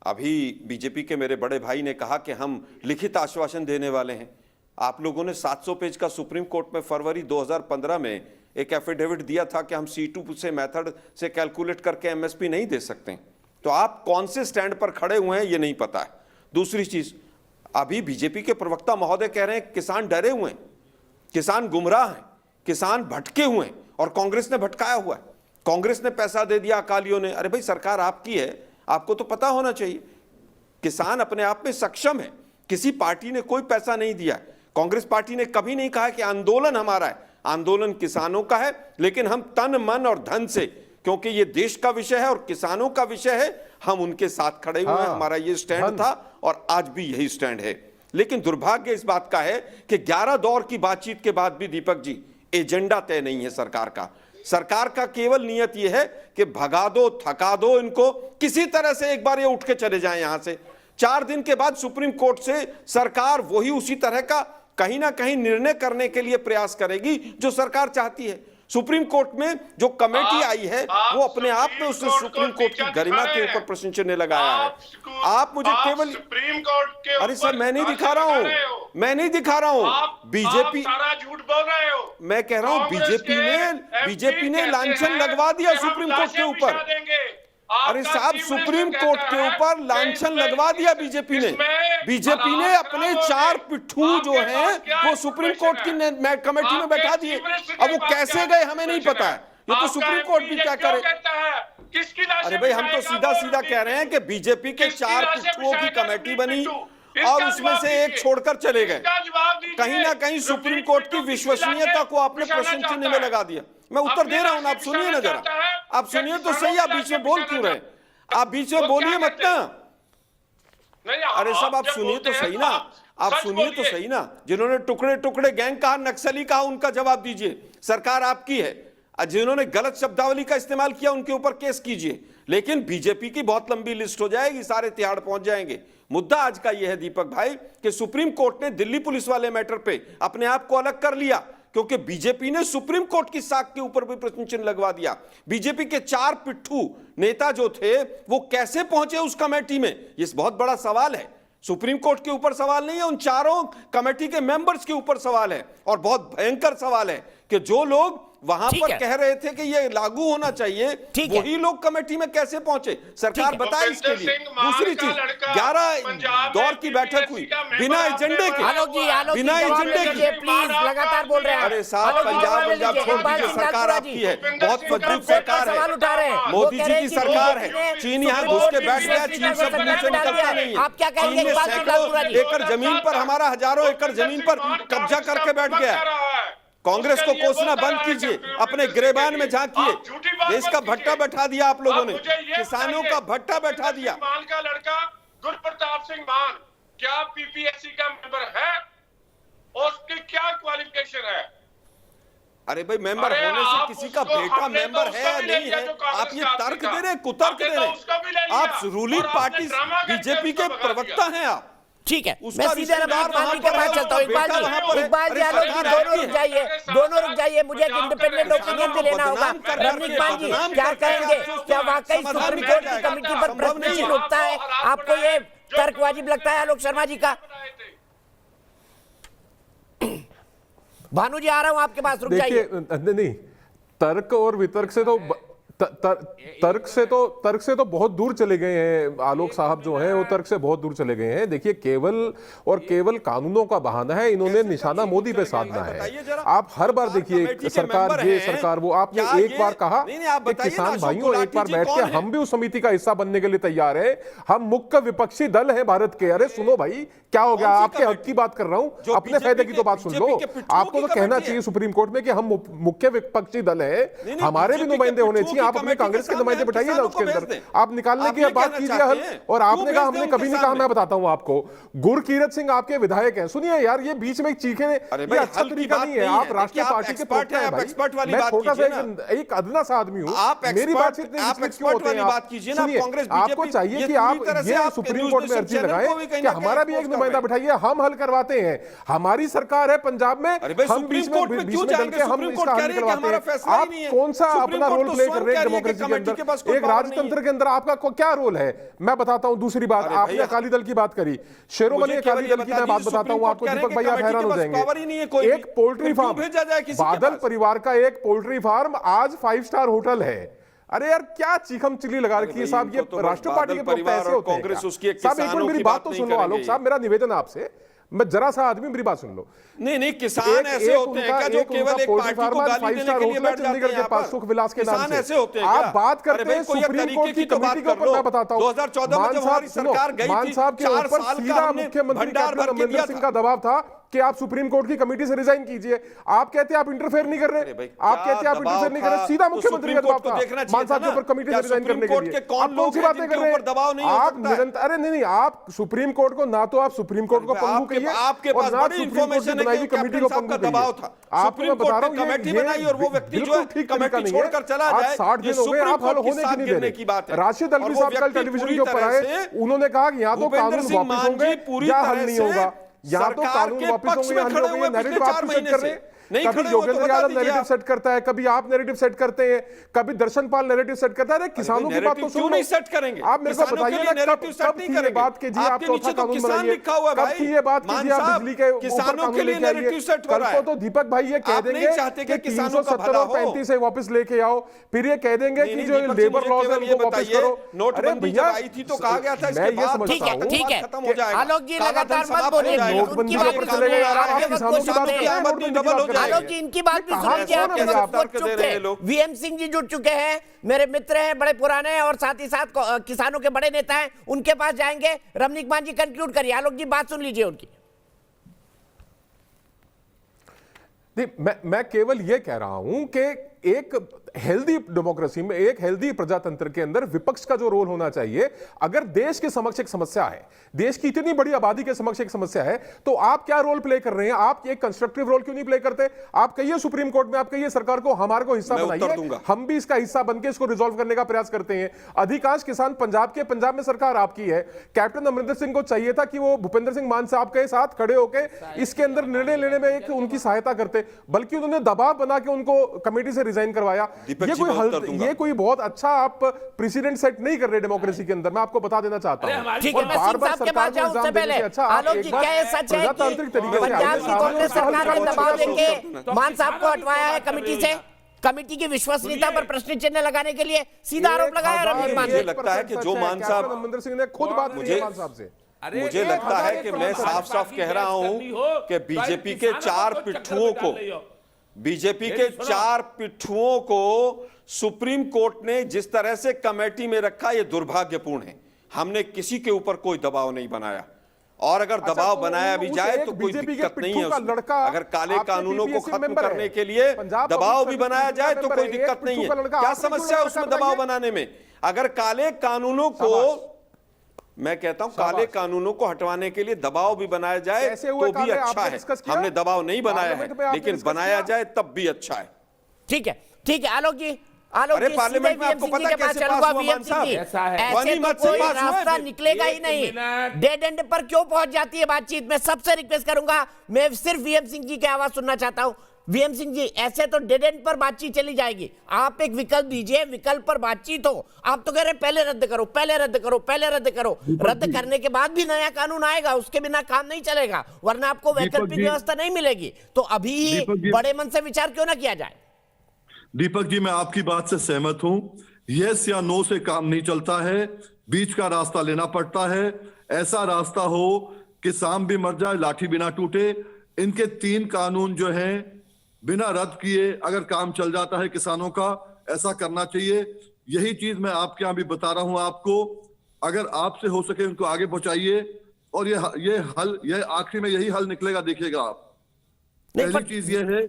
अभी बीजेपी के मेरे बड़े भाई ने कहा कि हम लिखित आश्वासन देने वाले हैं। आप लोगों ने 700 पेज का सुप्रीम कोर्ट में फरवरी 2015 में एक एफिडेविट दिया था कि हम C2 से मेथड से कैलकुलेट करके एमएसपी नहीं दे सकते। तो आप कौन से स्टैंड पर खड़े हुए हैं ये नहीं पता है। दूसरी चीज, अभी बीजेपी के प्रवक्ता महोदय कह रहे हैं किसान डरे हुए हैं, किसान गुमराह हैं, किसान भटके हुए हैं और कांग्रेस ने भटकाया हुआ है। कांग्रेस ने पैसा दे दिया अकालियों ने। अरे भाई, सरकार आपकी है, आपको तो पता होना चाहिए। किसान अपने आप में सक्षम है, किसी पार्टी ने कोई पैसा नहीं दिया। कांग्रेस पार्टी ने कभी नहीं कहा कि आंदोलन हमारा है, आंदोलन किसानों का है, लेकिन हम तन मन और धन से, क्योंकि ये देश का विषय है और किसानों का विषय है, हम उनके साथ खड़े हुए हैं। हमारा ये स्टैंड था और आज भी यही स्टैंड है। लेकिन दुर्भाग्य इस बात का है कि 11 दौर की बातचीत के बाद भी दीपक जी एजेंडा तय नहीं है सरकार का। सरकार का केवल नियत यह है कि भगा दो, थका दो इनको, किसी तरह से एक बार ये उठ के चले जाएं यहां से। 4 दिन के बाद सुप्रीम कोर्ट से सरकार वही उसी तरह का कहीं ना कहीं निर्णय करने के लिए प्रयास करेगी जो सरकार चाहती है। सुप्रीम कोर्ट में जो कमेटी आई है वो अपने आप में उसने सुप्रीम कोर्ट की गरिमा के ऊपर प्रश्न चिन्ह लगाया है। आप मुझे केवल सुप्रीम कोर्ट के, अरे सर मैं नहीं दिखा रहा हूं, मैं नहीं दिखा रहा हूं। बीजेपी सारा झूठ बोल रहे हो। मैं कह रहा हूं बीजेपी ने लांछन लगवा दिया सुप्रीम कोर्ट के ऊपर। अरे साहब सुप्रीम कोर्ट के ऊपर लांछन लगवा दिया बीजेपी ने। बीजेपी ने अपने 4 पिट्ठू जो हैं वो सुप्रीम कोर्ट की कमेटी में बैठा दिए। अब वो कैसे गए हमें नहीं पता है, ये तो सुप्रीम कोर्ट भी क्या करे। अरे भाई हम तो सीधा सीधा कह रहे हैं कि बीजेपी के 4 पिट्ठुओं की कमेटी बनी और उसमें से एक छोड़कर चले गए। कहीं ना कहीं सुप्रीम कोर्ट की विश्वसनीयता को आपने प्रश्न चिन्ह में लगा दिया। मैं उत्तर दे रहा हूं, आप सुनिए ना जरा, आप सुनिए तो सही। आप बीच में बोल क्यों रहे? आप बीच में बोलिए मत ना। अरे सब आप सुनिए तो सही ना, आप सुनिए तो सही ना। जिन्होंने टुकड़े टुकड़े गैंग कहा, नक्सली कहा, उनका जवाब दीजिए। सरकार आपकी है। जिन्होंने गलत शब्दावली का इस्तेमाल किया उनके ऊपर केस कीजिए। लेकिन बीजेपी की बहुत लंबी लिस्ट हो जाएगी, सारे तिहाड़ पहुंच जाएंगे। मुद्दा आज का यह है दीपक भाई कि सुप्रीम कोर्ट ने दिल्ली पुलिस वाले मैटर पे अपने आप को अलग कर लिया, क्योंकि बीजेपी ने सुप्रीम कोर्ट की साख के ऊपर भी प्रश्न चिन्ह लगवा दिया। बीजेपी के 4 पिट्ठू नेता जो थे वो कैसे पहुंचे उस कमेटी में, ये बहुत बड़ा सवाल है। सुप्रीम कोर्ट के ऊपर सवाल नहीं है, उन 4 कमेटी के मेंबर्स के ऊपर सवाल है। और बहुत भयंकर सवाल है कि जो लोग वहां पर कह रहे थे कि ये लागू होना चाहिए, वही लोग कमेटी में कैसे पहुंचे, सरकार बताए इसके लिए। दूसरी चीज, 11 दौर की बैठक हुई बिना एजेंडे के, बिना एजेंडे के। प्लीज लगातार बोल रहे हैं। अरे साहब पंजाब छोड़ दीजिए, सरकार आपकी है, बहुत मजबूत सरकार है, मोदी जी की सरकार है। चीन यहाँ घुस के बैठ गया, चीन से निकलता नहीं है। चीन ने सैकड़ों एकड़ जमीन पर, हमारा हजारों एकड़ जमीन पर कब्जा करके बैठ गया। कांग्रेस को कोसना बंद कीजिए, अपने गिरेबान में झांकिए। देश का भट्टा बैठा दिया आप लोगों ने, किसानों का भट्टा बैठा दिया। मान का लड़का गुरप्रताप सिंह मान क्या पीपीएससी का मेंबर है? और उसकी क्या क्वालिफिकेशन है? अरे भाई मेंबर होने से किसी का बेटा मेंबर है या नहीं है, आप ये तर्क दे रहे, कुतर्क दे रहे। आप रूलिंग पार्टी बीजेपी के प्रवक्ता हैं आप। ठीक है, मैं सीधे रवनीत मांझी के पास चलता हूँ। इकबाल जी आलोक जी दोनों रुक जाइए, मुझे एक इंडिपेंडेंट ओपिनियन भी लेना होगा। रवनीत मांझी क्या कहेंगे, क्या वाकई सुप्रीम कोर्ट की कमेटी पर प्रश्न चिन्ह उठता है? आपको ये तर्क वाजिब लगता है आलोक शर्मा जी का? भानु जी आ रहा हूं आपके पास, रुक जाइए। नहीं, तर्क और वितर्क से तो तर्क से तो बहुत दूर चले गए हैं आलोक साहब जो हैं, वो तर्क से बहुत दूर चले गए हैं। देखिए केवल कानूनों का बहाना है, इन्होंने निशाना मोदी पे साधना है। आप हर बार देखिए सरकार ये सरकार वो, आपने एक बार कहा कि किसान भाइयों एक बार बैठ के हम भी उस समिति का हिस्सा बनने के लिए तैयार है, हम मुख्य विपक्षी दल है भारत के। अरे सुनो भाई, क्या हो गया? आपके हक की बात कर रहा हूं, अपने फायदे की तो बात सुन लो। आपको तो कहना चाहिए सुप्रीम कोर्ट में कि हम मुख्य विपक्षी दल है, हमारे भी नुमाइंदे होने चाहिए। आप अपने कांग्रेस के नुमाइंदे बैठाइए ना उसके अंदर, आप निकालने की बात कीजिए हल। और आपने कहा हमने कभी नहीं कहा, मैं बताता हूं आपको, गुरकीरत सिंह आपके विधायक हैं। सुनिए यार, ये बीच में चीखे ये अच्छा तरीका नहीं है। आप राष्ट्रीय पार्टी के प्रवक्ता हैं भाई, मैं छोटा सा एक अदना सा आदमी हूं, मेरी बात इतनी क्यों होते हैं आप? सुनिए, आपको चाहिए कि आप ये सुप्रीम कोर्ट में अर्जी लगाएं कि हमारा भी एक नुमाइंदा बैठाइए, हम हल करवाते हैं। हमारी सरकार है पंजाब में, हम बीच में डल के हम इसका हल करवाते हैं। आप कौन सा अपना रोल प्ले कर रहे हैं डेमोक्रेसी के अंदर? एक राजतंत्र के अंदर आपका क्या रोल है, मैं बताता हूं। दूसरी बात, आपने अकाली दल की बात करी, शिरोमणि अकाली दल की मैं बात बताता हूं आपको, दीपक भाई आप हैरान हो जाएंगे। एक पोल्ट्री फार्म, बादल परिवार का एक पोल्ट्री फार्म आज 5 स्टार होटल है। अरे यार क्या चीखम चिल्ली लगा रखी है साहब, ये राष्ट्रीय पार्टी के प्रवक्ता ऐसे होते हैं क्या? साहब एक मिनट मेरी बात तो सुन लो आलोक साहब, मेरा निवेदन आपसे, मैं जरा सा आदमी मेरी बात सुन लो। नहीं किसान ऐसे होते हैं क्या जो केवल एक पार्टी को गाली देने के लिए बैठ जाते हैं यहाँ पर? सुख विलास के नाम से ऐसे होते हैं क्या? आप बात करते हैं सुप्रीम कोर्ट की कमेटी के ऊपर, मैं बताता हूं 2014 में जब हमारी सरकार गई थी, मान साहब के ऊपर सीधा मुख्यमंत्री कैप्टन अमरिंदर सिंह का दबाव था कि आप सुप्रीम कोर्ट की कमेटी से रिजाइन कीजिए। आप कहते हैं आप इंटरफेयर नहीं कर रहे, आप कहते हैं आप इंटरफेयर नहीं कर रहे, सीधा मुख्यमंत्री का दबाव था मान साहब के ऊपर कमेटी से रिजाइन करने के लिए। आप कौन सी बातें कर रहे हैं? आप निरंतर, अरे नहीं, आप सुप्रीम कोर्ट को ना तो आप सुप्रीम कोर्ट को पंगु कहिए और ना सुप्रीम कोर्ट की बनाई हुई कमेटी को पंगु कहिए। आपको मैं बता रहा हूं कमेटी बनाई और वो व्यक्ति जो ठीक कमेटी छोड़कर चला जाए, 60 दिन हो गए, आप हल होने की नहीं दे रहे। राशिद अल्वी साहब कल टेलीविजन के ऊपर आए, उन्होंने कहा कि यहाँ तो कानून वापस होंगे या हल नहीं होगा, यहाँ तो कानून वापस होंगे या हल होंगे। नैरेटिव आप सेट कर रहे हैं, कभी योगेंद्र यादव नैरेटिव सेट करता है, कभी आप नैरेटिव सेट करते हैं, कभी दर्शन पाल नैरेटिव सेट करता है। किसानों की बात तो सुनो, नहीं सेट करेंगे आप मेरे को बताइए ना, कब थी ये बात कि जी आप चौथा कानून बनाइए, कब थी ये बात कि जी आप बिजली के ऊपर कानून लेके आइए। कल को तो दीपक भाई ये कह देंगे कि 370 और 35 से वापस लेके आओ, फिर ये कह देंगे कि जो लेबर लॉज है उनको वापस करो। अरे भैया आई थी तो कहा गया था, मैं ये समझता हूँ ठीक है आलोक जी लगातार मत बोलिए, नोटबंदी के ऊपर चलेगा यार, आप किसानों की बात करते हैं, नोटबंदी की बात आलोक जी इनकी बात भी सुन लीजिए। आपके वक्त चुप थे, वीएम सिंह जी जुड़ चुके हैं, मेरे मित्र हैं, बड़े पुराने हैं और साथ ही साथ किसानों के बड़े नेता हैं, उनके पास जाएंगे। रमनीक मान जी कंक्लूड करिए, आलोक जी बात सुन लीजिए उनकी। नहीं, मैं केवल ये कह रहा हूं कि एक हेल्दी डेमोक्रेसी में, एक हेल्दी प्रजातंत्र के अंदर विपक्ष का जो रोल होना चाहिए, अगर देश के समक्ष एक समस्या है, देश की इतनी बड़ी आबादी के समक्ष एक समस्या है, तो आप क्या रोल प्ले कर रहे हैं? आप एक कंस्ट्रक्टिव रोल क्यों नहीं प्ले करते? आप कहिए सुप्रीम कोर्ट में, आप कहिए सरकार को हमारे को हिस्सा बनाइए, हम भी इसका हिस्सा बनकर इसको रिजॉल्व करने का प्रयास करते हैं। अधिकांश किसान पंजाब में सरकार आपकी है। कैप्टन अमरिंदर सिंह को चाहिए था कि वो भूपेंद्र सिंह मान साहब के साथ खड़े होकर इसके अंदर निर्णय लेने में एक उनकी सहायता करते, बल्कि उन्होंने दबाव बना के उनको कमेटी से रिजाइन करवाया। ये कोई बहुत अच्छा आप प्रेसिडेंट सेट नहीं कर रहे डेमोक्रेसी के अंदर, मैं आपको बता देना चाहता हूं। ठीक है, मैं सिंह साहब के पास जाऊं उससे पहले आलोक जी, क्या ये सच है कि पंजाब की कांग्रेस सरकार ने दबाव देके मान साहब को हटवाया है कमेटी से? कमेटी की विश्वसनीयता पर प्रश्न चिन्ह लगाने के लिए सीधा आरोप लगाया रमनीक मान। मुझे लगता है कि जो मान साहब, अमरिंदर सिंह ने खुद बात की है मान साहब से, मुझे लगता है कि मैं साफ साफ कह रहा हूं कि बीजेपी के चार पिट्ठुओं को सुप्रीम कोर्ट ने जिस तरह से कमेटी में रखा, यह दुर्भाग्यपूर्ण है। हमने किसी के ऊपर कोई दबाव नहीं बनाया, और अगर दबाव बनाया भी जाए तो कोई दिक्कत नहीं है उसमें। अगर काले कानूनों को खत्म करने के लिए दबाव भी बनाया जाए तो कोई दिक्कत नहीं है। क्या समस्या है उसमें दबाव बनाने में? अगर काले कानूनों को, मैं कहता हूं काले कानूनों को हटवाने के लिए दबाव भी बनाया जाए तो भी अच्छा है। हमने दबाव नहीं बनाया है, लेकिन बनाया जाए तब भी अच्छा है। ठीक है आलोक जी, आलोक जी पार्लियामेंट में आपको पता कैसे पास हुआ मान साहब? ऐसे तो कोई रास्ता निकलेगा ही नहीं। डेड एंड पर क्यों पहुंच जाती है बातचीत? मैं सबसे रिक्वेस्ट करूंगा, मैं सिर्फ वीएम सिंह जी की आवाज सुनना चाहता हूं। वीएम सिंह जी, ऐसे तो डेड एंड पर बातचीत चली जाएगी। आप एक विकल्प दीजिए, विकल्प पर बातचीत हो। आप तो कह रहे हैं पहले रद्द करो, पहले रद्द करो, पहले रद्द करो। रद्द करने के बाद भी नया कानून आएगा, उसके बिना काम नहीं चलेगा, वरना आपको वैकल्पिक व्यवस्था नहीं मिलेगी। तो अभी बड़े मन से विचार क्यों ना किया जाए? दीपक जी, मैं आपकी बात से सहमत हूं। यस या नो से काम नहीं चलता है, बीच का रास्ता लेना पड़ता है। ऐसा रास्ता हो कि सांप भी मर जाए लाठी बिना टूटे। इनके 3 कानून जो हैं बिना रद्द किए अगर काम चल जाता है किसानों का, ऐसा करना चाहिए। यही चीज मैं आपके यहां भी बता रहा हूं आपको। अगर आपसे हो सके उनको आगे पहुंचाइए, और ये आखिरी में यही हल निकलेगा, देखिएगा आप। पहली चीज ये है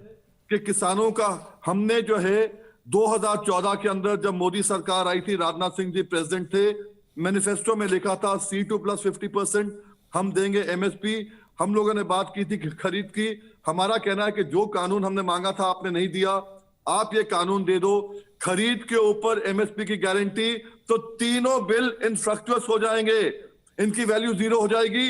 कि किसानों का, हमने जो है 2014 के अंदर जब मोदी सरकार आई थी, राजनाथ सिंह जी प्रेसिडेंट थे, मैनिफेस्टो में लिखा था C2 + 50% हम देंगे MSP। हम लोगों ने बात की थी खरीद की। हमारा कहना है कि जो कानून हमने मांगा था आपने नहीं दिया, आप ये कानून दे दो, खरीद के ऊपर MSP की गारंटी, तो तीनों बिल इनफ्रक्चुअस हो जाएंगे, इनकी वैल्यू 0 हो जाएगी।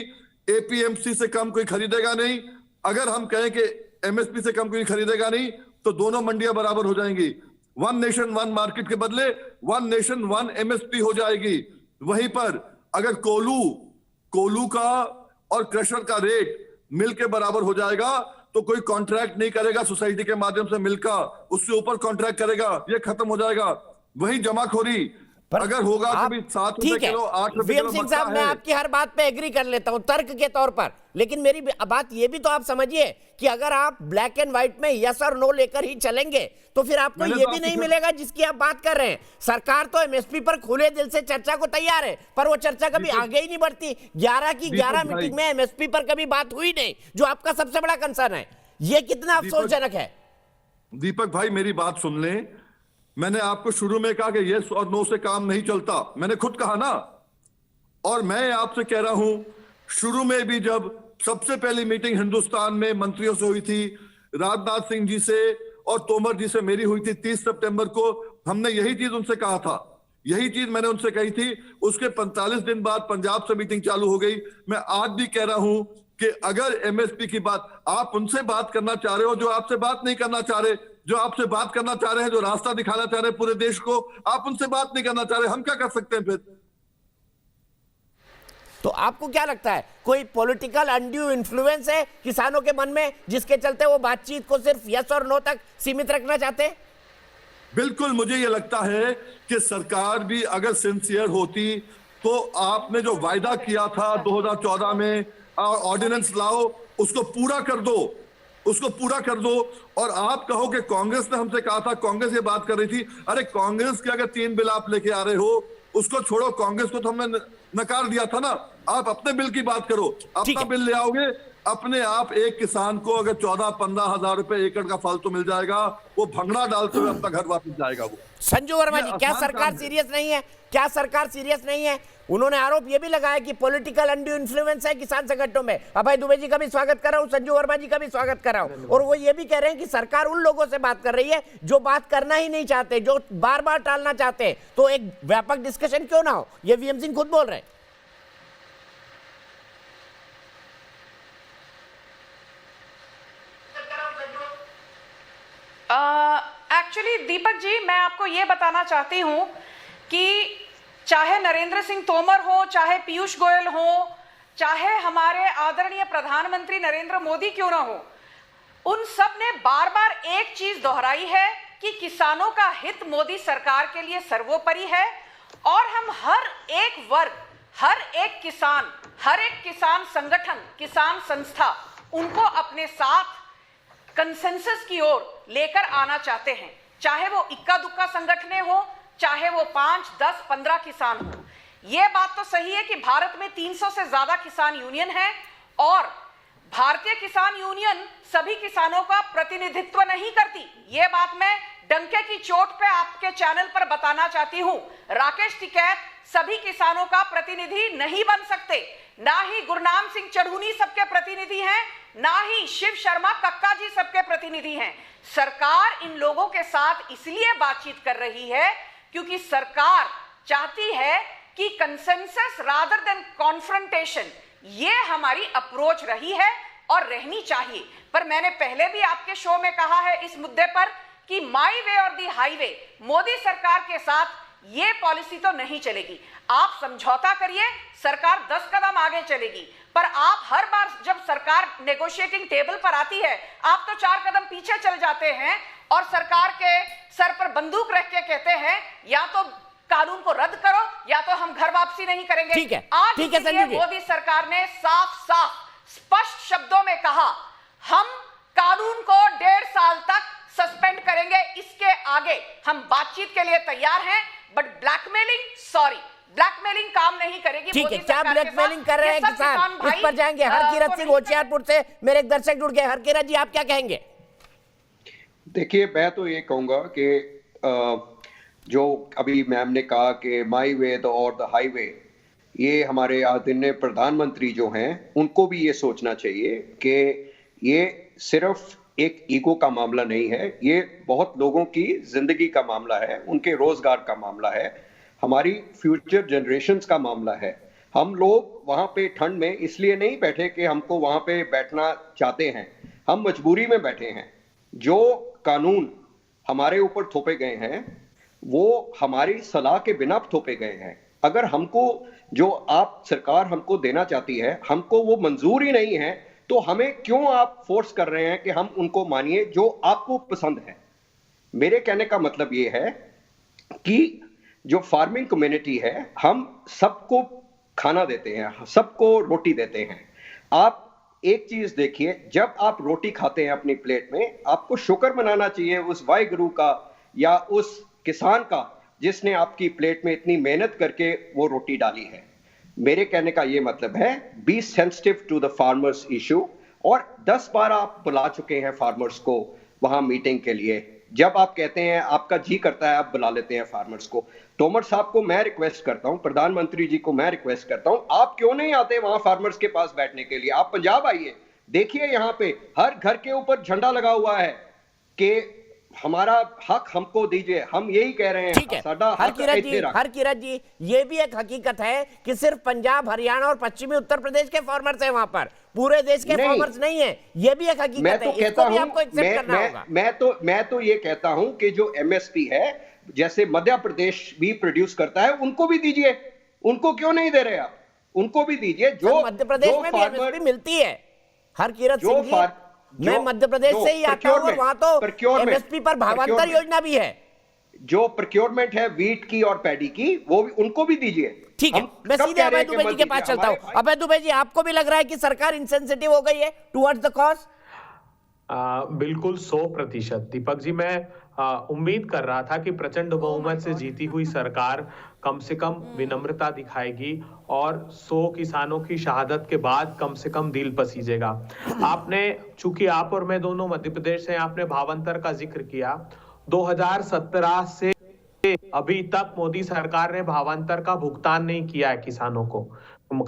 APMC से कम कोई खरीदेगा नहीं। अगर हम कहें कि MSP से कम कोई खरीदेगा नहीं, तो दोनों मंडियां बराबर हो जाएंगी। 1 नेशन 1 मार्केट के बदले 1 नेशन 1 MSP हो जाएगी। वहीं पर अगर कोलू का और क्रशर का रेट मिल के बराबर हो जाएगा, तो कोई कॉन्ट्रैक्ट नहीं करेगा सोसाइटी के माध्यम से, मिल का उससे ऊपर कॉन्ट्रैक्ट करेगा, ये खत्म हो जाएगा। वही जमाखोरी, अगर होगा तो भी 7 रुपए ठीक है किलो 8 रुपए किलो वीएम सिंह साहब, मैं आपकी हर बात पे एग्री कर लेता हूं तर्क के तौर पर, लेकिन मेरी बात ये भी तो आप समझिए कि अगर आप ब्लैक एंड व्हाइट में यस और नो लेकर ही चलेंगे तो फिर आपको ये भी नहीं मिलेगा जिसकी आप बात कर रहे हैं। सरकार तो एमएसपी पर खुले दिल से चर्चा को तैयार है, पर वो चर्चा कभी आगे ही नहीं बढ़ती। 11 की 11 मीटिंग में एमएसपी पर कभी बात हुई नहीं, जो आपका सबसे बड़ा कंसर्न है। ये कितना अफसोसजनक है। दीपक भाई मेरी बात सुन लें, मैंने आपको शुरू में कहा कि यस और नो से काम नहीं चलता, मैंने खुद कहा ना। और मैं आपसे कह रहा हूं, शुरू में भी जब सबसे पहली मीटिंग हिंदुस्तान में मंत्रियों से हुई थी, राजनाथ सिंह जी से और तोमर जी से मेरी हुई थी 30 सितंबर को, हमने यही चीज उनसे कहा था, यही चीज मैंने उनसे कही थी। उसके 45 दिन बाद पंजाब से मीटिंग चालू हो गई। मैं आज भी कह रहा हूं कि अगर एमएसपी की बात आप उनसे बात करना चाह रहे हो जो आपसे बात नहीं करना चाह रहे, जो आपसे बात करना चाह रहे हैं, जो रास्ता दिखाना चाह रहे हैं पूरे देश को, आप उनसे बात नहीं करना चाह रहे, हम क्या कर सकते हैं फिर? तो आपको क्या लगता है कोई पॉलिटिकल अनड्यू इन्फ्लुएंस है किसानों के मन में जिसके चलते वो बातचीत को सिर्फ यस और नो तक सीमित रखना चाहते हैं? बिल्कुल, मुझे ये लगता है कि सरकार भी अगर सिंसियर होती तो आपने जो वायदा किया था 2014 में ऑर्डिनेंस लाओ, उसको पूरा कर दो, उसको पूरा कर दो। और आप कहो कि कांग्रेस ने हमसे कहा था, कांग्रेस ये बात कर रही थी, अरे कांग्रेस के अगर 3 बिल आप लेके आ रहे हो उसको छोड़ो, कांग्रेस को तो हमने नकार दिया था ना। आप अपने बिल की बात करो, अपना बिल ले आओगे, अपने आप एक किसान को अगर 14-15 हजार रुपए एकड़ का फालतू मिल जाएगा, वो भंगड़ा डालते हुए अपना घर वापस जाएगा। वो संजू वर्मा जी, क्या सरकार सीरियस नहीं है? क्या सरकार सीरियस नहीं है? उन्होंने आरोप यह भी लगाया कि पॉलिटिकल अनड्यू इन्फ्लुएंस है किसान संगठनों में। अभय दुबे जी का भी स्वागत कर रहा हूं, संजू वर्मा जी का भी स्वागत कर रहा हूं। और वो ये भी कह रहे हैं कि सरकार उन लोगों से बात कर रही है जो बात करना ही नहीं चाहते, जो बार बार टालना चाहते हैं। तो एक व्यापक डिस्कशन क्यों ना हो, ये वीएम सिंह खुद बोल रहे हैं। एक्चुअली दीपक जी, मैं आपको ये बताना चाहती हूं कि चाहे नरेंद्र सिंह तोमर हो, चाहे पीयूष गोयल हो, चाहे हमारे आदरणीय प्रधानमंत्री नरेंद्र मोदी क्यों ना हो, उन सब ने बार बार एक चीज दोहराई है कि किसानों का हित मोदी सरकार के लिए सर्वोपरि है। और हम हर एक वर्ग, हर एक किसान संगठन, किसान संस्था, उनको अपने साथ कंसेंसस की ओर लेकर आना चाहते हैं। चाहे वो इक्का दुक्का संगठने हो, चाहे वो 5, 10, 15 किसान हो। यह बात तो सही है कि भारत में 300 से ज्यादा किसान यूनियन है और भारतीय किसान यूनियन सभी किसानों का प्रतिनिधित्व नहीं करती। यह बात मैं डंके की चोट पे आपके चैनल पर बताना चाहती हूं। राकेश टिकैत सभी किसानों का प्रतिनिधि नहीं बन सकते, ना ही गुरनाम सिंह चढ़ूनी सबके प्रतिनिधि हैं, ना ही शिव शर्मा कक्का जी सबके प्रतिनिधि हैं। सरकार इन लोगों के साथ इसलिए बातचीत कर रही है क्योंकि सरकार चाहती है कि कंसेंसस रादर देन कॉन्फ्रंटेशन, ये हमारी अप्रोच रही है और रहनी चाहिए। पर मैंने पहले भी आपके शो में कहा है इस मुद्दे पर कि माई वे और दी हाईवे, मोदी सरकार के साथ ये पॉलिसी तो नहीं चलेगी। आप समझौता करिए, सरकार 10 कदम आगे चलेगी, पर आप हर बार जब सरकार नेगोशिएटिंग टेबल पर आती है, आप तो 4 कदम पीछे चल जाते हैं और सरकार के सर पर बंदूक रख के कहते हैं या तो कानून को रद्द करो या तो हम घर वापसी नहीं करेंगे। ठीक है, आज ठीक है संजू जी। मोदी सरकार ने साफ स्पष्ट शब्दों में कहा, हम कानून को 1.5 साल तक सस्पेंड करेंगे, इसके आगे हम बातचीत के लिए तैयार हैं, बट ब्लैकमेलिंग काम नहीं करेगी। ठीक है, क्या ब्लैकमेलिंग कर रहे हैं किसान, इस पर जाएंगे। हरकिरत सिंह होशियारपुर से मेरे एक दर्शक जुड़ गए। हरकिरत जी, आप क्या कहेंगे? देखिए, मैं तो ये कहूंगा कि जो अभी मैम ने कहा कि माई वे और द हाईवे, ये हमारे आदरणीय प्रधानमंत्री जो हैं उनको भी ये सोचना चाहिए कि ये सिर्फ एक ईगो का मामला नहीं है, ये बहुत लोगों की जिंदगी का मामला है, उनके रोजगार का मामला है, हमारी फ्यूचर जनरेशन्स का मामला है। हम लोग वहां पे ठंड में इसलिए नहीं बैठे कि हमको वहां पे बैठना चाहते हैं, हम मजबूरी में बैठे हैं। जो कानून हमारे ऊपर थोपे गए हैं वो हमारी सलाह के बिना थोपे गए हैं। अगर हमको जो आप सरकार हमको देना चाहती है, हमको वो मंजूर ही नहीं है, तो हमें क्यों आप फोर्स कर रहे हैं कि हम उनको मानिए जो आपको पसंद है। मेरे कहने का मतलब ये है कि जो फार्मिंग कम्युनिटी है, हम सबको खाना देते हैं, सबको रोटी देते हैं। आप एक चीज देखिए, जब आप रोटी खाते हैं अपनी प्लेट में, आपको शुक्र मनाना चाहिए उस वाहिगुरु का या उस किसान का जिसने आपकी प्लेट में इतनी मेहनत करके वो रोटी डाली है। मेरे कहने का ये मतलब है, be sensitive to the farmers issue. और 10 बार आप बुला चुके हैं फार्मर्स को वहां मीटिंग के लिए। जब आप कहते हैं आपका जी करता है, आप बुला लेते हैं फार्मर्स को। तोमर साहब को मैं रिक्वेस्ट करता हूं, प्रधानमंत्री जी को मैं रिक्वेस्ट करता हूं, आप क्यों नहीं आते वहां फार्मर्स के पास बैठने के लिए? आप पंजाब आइए, देखिए यहाँ पे हर घर के ऊपर झंडा लगा हुआ है कि हमारा हक हमको दीजिए। हम यही कह रहे हैं, ठीक है। साडा हक इत्थे रख। हरकिरत जी, ये भी एक हकीकत है कि सिर्फ पंजाब, हरियाणा और पश्चिमी उत्तर प्रदेश के फार्मर्स हैं वहां पर, पूरे देश के फार्मर्स नहीं है। ये भी एक हकीकत है, इसको भी आपको एक्सेप्ट करना होगा। मैं तो ये कहता हूं कि जो एमएसपी है, जैसे मध्य प्रदेश भी प्रोड्यूस करता है, उनको भी दीजिए। उनको क्यों नहीं दे रहे आप? उनको भी दीजिए। जो मध्य प्रदेश में भी एमएसपी मिलती है। हरकिरत सिंह जी, मैं मध्य प्रदेश से ही आता हूं और वहां तो एमएसपी पर भावांतर योजना भी है। जो प्रोक्योरमेंट है वीट की और पैडी की, वो भी उनको भी दीजिए। ठीक है, मैं सीधे अभय दुबे जी के पास चलता हूं। अभय दुबे जी, आपको भी लग रहा है कि सरकार इनसेंसिटिव हो गई है टुवर्ड्स द कॉज? बिल्कुल 100%। दीपक जी, मैं उम्मीद कर रहा था कि प्रचंड बहुमत से जीती हुई सरकार कम से कम विनम्रता दिखाएगी और 100 किसानों की शहादत के बाद कम से कम दिल पसीजेगा। आपने, चूंकि आप और मैं दोनों मध्य प्रदेश से, आपने भावांतर का जिक्र किया। 2017 से अभी तक मोदी सरकार ने भावांतर का भुगतान नहीं किया है किसानों को।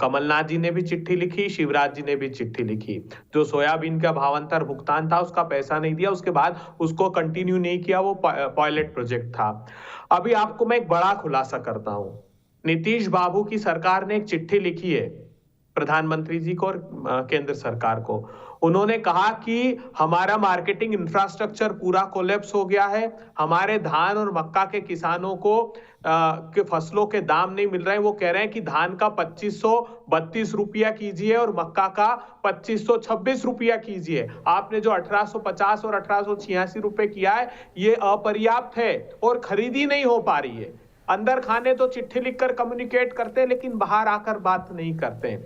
कमलनाथ जी ने भी चिट्ठी लिखी, शिवराज जी ने भी चिट्ठी लिखी। जो सोयाबीन का भावांतर भुगतान था, उसका पैसा नहीं दिया, उसके बाद उसको कंटिन्यू नहीं किया, वो पायलट प्रोजेक्ट था। अभी आपको मैं एक बड़ा खुलासा करता हूं। नीतीश बाबू की सरकार ने एक चिट्ठी लिखी है प्रधानमंत्री जी को और केंद्र सरकार को। उन्होंने कहा कि हमारा मार्केटिंग इंफ्रास्ट्रक्चर पूरा कोलैप्स हो गया है, हमारे धान और मक्का के किसानों को के फसलों के दाम नहीं मिल रहे हैं। वो कह रहे हैं कि धान का 2532 रुपया कीजिए और मक्का का 2526 रुपया कीजिए। आपने जो 1850 और 1886 रुपए किया है, ये अपर्याप्त है और खरीदी नहीं हो पा रही है। अंदर खाने तो चिट्ठी लिखकर कम्युनिकेट करते हैं, लेकिन बाहर आकर बात नहीं करते।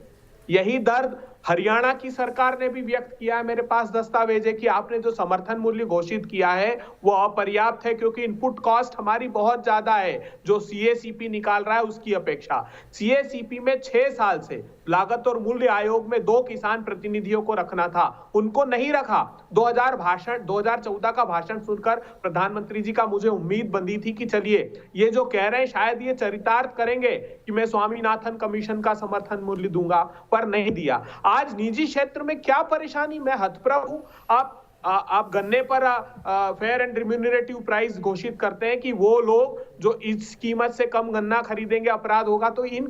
यही दर्द हरियाणा की सरकार ने भी व्यक्त किया है। मेरे पास दस्तावेज है कि आपने जो समर्थन मूल्य घोषित किया है वो अपर्याप्त है, क्योंकि इनपुट कॉस्ट हमारी बहुत ज्यादा है जो सीएसीपी निकाल रहा है उसकी अपेक्षा। सीएसीपी में 6 साल से लागत और मूल्य आयोग में 2 किसान प्रतिनिधियों को रखना था, उनको नहीं रखा। 2014 का भाषण सुनकर प्रधानमंत्री जी का मुझे उम्मीद बंधी थी कि चलिए ये जो कह रहे हैं शायद ये चरितार्थ करेंगे कि मैं स्वामीनाथन कमीशन का समर्थन मूल्य दूंगा, पर नहीं दिया। आज निजी क्षेत्र में क्या परेशानी, मैं हतप्रभ हूं। आप गन्ने पर फेयर एंड रिम्यूनरेटिव प्राइस घोषित करते हैं कि वो लोग जो इस कीमत से कम गन्ना खरीदेंगे अपराध होगा, तो इन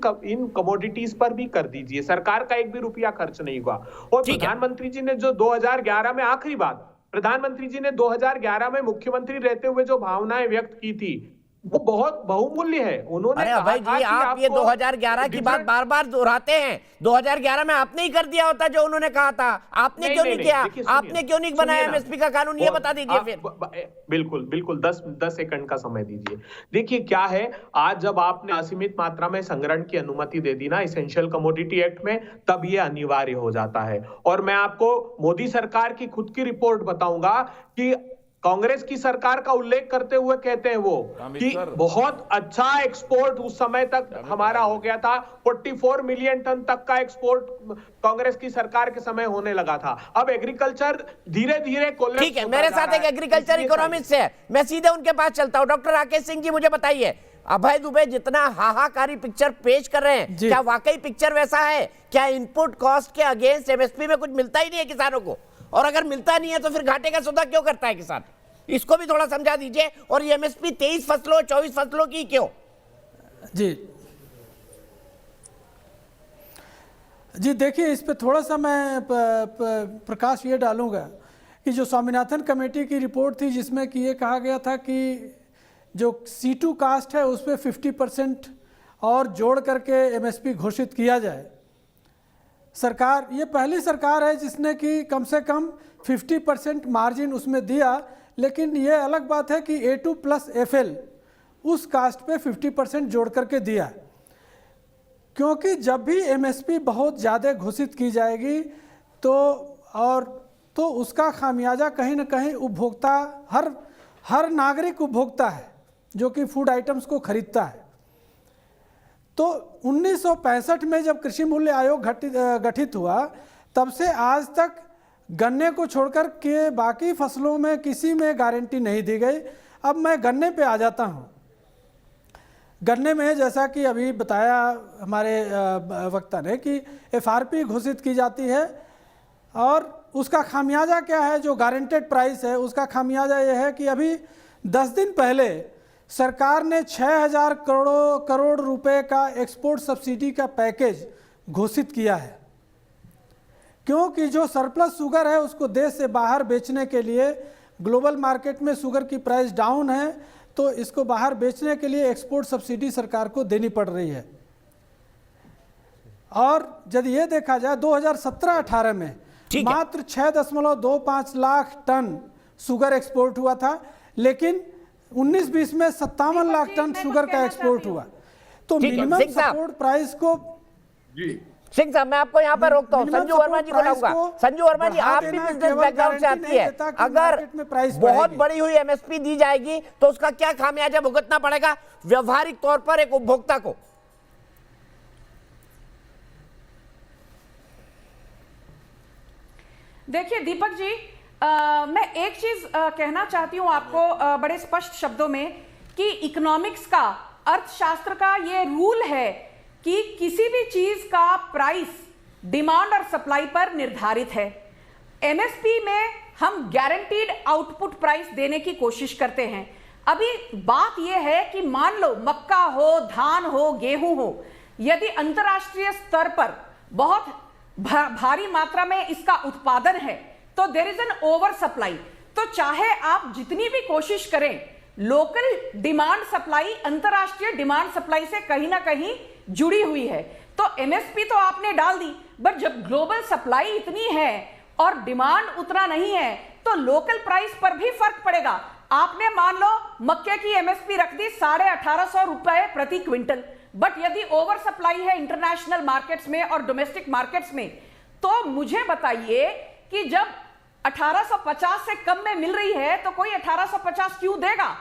कमोडिटीज पर भी कर दीजिए। सरकार का 1 भी रुपया खर्च नहीं हुआ। और प्रधानमंत्री जी ने जो 2011 में, आखिरी बात, प्रधानमंत्री जी ने 2011 में मुख्यमंत्री रहते हुए जो भावनाएं व्यक्त की थी वो बहुत बहुमूल्य है। उन्होंने अरे भाई जी, आप ये 2011 की बात बार बार दोहराते हैं। 2011 में आपने ही कर दिया होता जो उन्होंने कहा था। आपने क्यों नहीं किया? आपने क्यों नहीं बनाया एमएसपी का कानून? ये बता दीजिए फिर। बिल्कुल 10 सेकंड का समय दीजिए। देखिए क्या है, आज जब आपने असीमित मात्रा में संग्रहण की अनुमति दे दी ना इसेंशियल कमोडिटी एक्ट में, तब ये अनिवार्य हो जाता है। और मैं आपको मोदी सरकार की खुद की रिपोर्ट बताऊंगा कि कांग्रेस की सरकार का उल्लेख करते हुए कहते हैं वो कि बहुत अच्छा एक्सपोर्ट उस समय तक हमारा हो गया था। 44 मिलियन टन तक का एक्सपोर्ट कांग्रेस की सरकार के समय होने लगा था। अब एग्रीकल्चर धीरे धीरे कोलैप्स। ठीक है, मेरे साथ एक एग्रीकल्चर इकोनॉमिस्ट है, मैं सीधे उनके पास चलता हूं। डॉक्टर राकेश सिंह जी, मुझे बताइए, अभय दुबे जितना हाहाकारी पिक्चर पेश कर रहे हैं, क्या वाकई पिक्चर वैसा है? क्या इनपुट कॉस्ट के अगेंस्ट एमएसपी में कुछ मिलता ही नहीं है किसानों को? और अगर मिलता नहीं है तो फिर घाटे का सौदा क्यों करता है किसान? इसको भी थोड़ा समझा दीजिए। और ये एमएसपी 23 फसलों 24 फसलों की क्यों? जी देखिए, इस पे थोड़ा सा मैं प्रकाश ये डालूंगा कि जो स्वामीनाथन कमेटी की रिपोर्ट थी जिसमें कि ये कहा गया था कि जो C2 कास्ट है उसमें 50% और जोड़ करके एमएसपी घोषित किया जाए। सरकार, ये पहली सरकार है जिसने कि कम से कम 50% मार्जिन उसमें दिया। लेकिन ये अलग बात है कि A2 + FL उस कास्ट पे 50% जोड़ करके दिया, क्योंकि जब भी एमएसपी बहुत ज़्यादा घोषित की जाएगी तो उसका खामियाजा कहीं ना कहीं उपभोक्ता, हर नागरिक उपभोक्ता है जो कि फूड आइटम्स को खरीदता है। तो 1965 में जब कृषि मूल्य आयोग गठित हुआ, तब से आज तक गन्ने को छोड़कर के बाकी फसलों में किसी में गारंटी नहीं दी गई। अब मैं गन्ने पे आ जाता हूँ। गन्ने में जैसा कि अभी बताया हमारे वक्ता ने कि एफआरपी घोषित की जाती है और उसका खामियाजा क्या है, जो गारंटेड प्राइस है उसका खामियाजा ये है कि अभी 10 दिन पहले सरकार ने 6000 करोड़ रुपए का एक्सपोर्ट सब्सिडी का पैकेज घोषित किया है, क्योंकि जो सरप्लस शुगर है उसको देश से बाहर बेचने के लिए, ग्लोबल मार्केट में शुगर की प्राइस डाउन है तो इसको बाहर बेचने के लिए एक्सपोर्ट सब्सिडी सरकार को देनी पड़ रही है। और यदि ये देखा जाए 2017-18 में मात्र 6.25 लाख टन शुगर एक्सपोर्ट हुआ था, लेकिन 19-20 में 57 लाख टन शुगर का एक्सपोर्ट हुआ। तो मिनिमम सपोर्ट प्राइस को सिंह साहब, मैं आपको यहाँ पर रोकता हूँ। संजू वर्मा जी को लाऊंगा। संजू वर्मा जी, आप भी बिजनेस बैकग्राउंड से आती है, अगर बहुत बड़ी हुई एमएसपी दी जाएगी तो उसका क्या खामियाजा भुगतना पड़ेगा व्यवहारिक तौर पर एक उपभोक्ता को? देखिए दीपक जी, मैं एक चीज कहना चाहती हूं आपको बड़े स्पष्ट शब्दों में कि इकोनॉमिक्स का, अर्थशास्त्र का ये रूल है कि किसी भी चीज का प्राइस डिमांड और सप्लाई पर निर्धारित है। एमएसपी में हम गारंटीड आउटपुट प्राइस देने की कोशिश करते हैं। अभी बात यह है कि मान लो मक्का हो, धान हो, गेहूं हो, यदि अंतर्राष्ट्रीय स्तर पर बहुत भारी मात्रा में इसका उत्पादन है तो there is an over supply. तो चाहे आप जितनी भी कोशिश करें, लोकल डिमांड सप्लाई अंतर्राष्ट्रीय डिमांड सप्लाई से कहीं ना कहीं जुड़ी हुई है। तो एमएसपी तो आपने डाल दी, बट जब ग्लोबल सप्लाई इतनी है और डिमांड उतना नहीं है तो लोकल प्राइस पर भी फर्क पड़ेगा। आपने मान लो मक्के की एमएसपी रख दी 1850 रुपए प्रति क्विंटल, बट यदि ओवर सप्लाई है इंटरनेशनल मार्केट्स में और डोमेस्टिक मार्केट्स में, तो मुझे बताइए कि जब 1850 से कम में मिल रही है तो कोई 1850 क्यों देगा?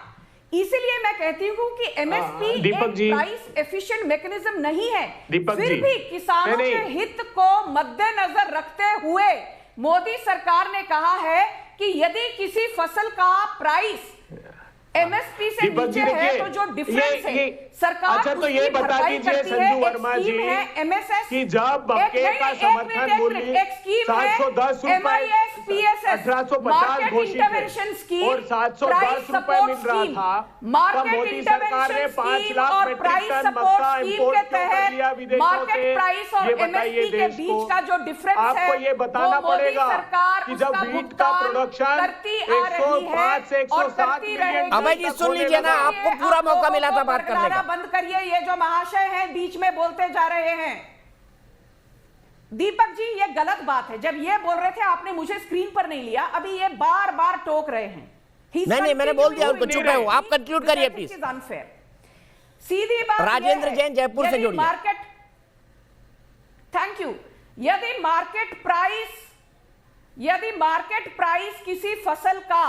इसीलिए मैं कहती हूं कि एमएसपी एक प्राइस एफिशिएंट मैकेनिज्म नहीं है। फिर भी किसानों के हित को मद्देनजर रखते हुए मोदी सरकार ने कहा है कि यदि किसी फसल का प्राइस एमएसपी से नीचे है तो जो डिफरेंस है सरकार अच्छा, तो ये बता दीजिए संजू वर्मा जी कि जब मक्के का समर्थन मूल्य 710 रुपए 1850 घोषित है और 710 रुपए मिल रहा था, तब मोदी सरकार ने 5 लाख मीट्रिक टन मक्का इंपोर्ट क्यों कर लिया विदेशों से? ये बताइए देश को। आपको ये बताना पड़ेगा कि जब वीट का प्रोडक्शन 105 से 107 मिलियन। अभय जी सुन लीजिए ना, आपको पूरा मौका मिला था बात करने का। बंद करिए, ये जो महाशय हैं बीच में बोलते जा रहे हैं। दीपक जी ये गलत बात है। जब ये बोल रहे थे आपने मुझे स्क्रीन पर नहीं लिया, अभी ये बार बार टोक रहे हैं। नहीं, मैंने बोल दिया उनको, चुप रहो। आप कंक्लूड करिए प्लीज। अनफेयर। सीधी बात राजेंद्र जैन जयपुर से जुड़िए। Market, thank you. यदि मार्केट प्राइस किसी फसल का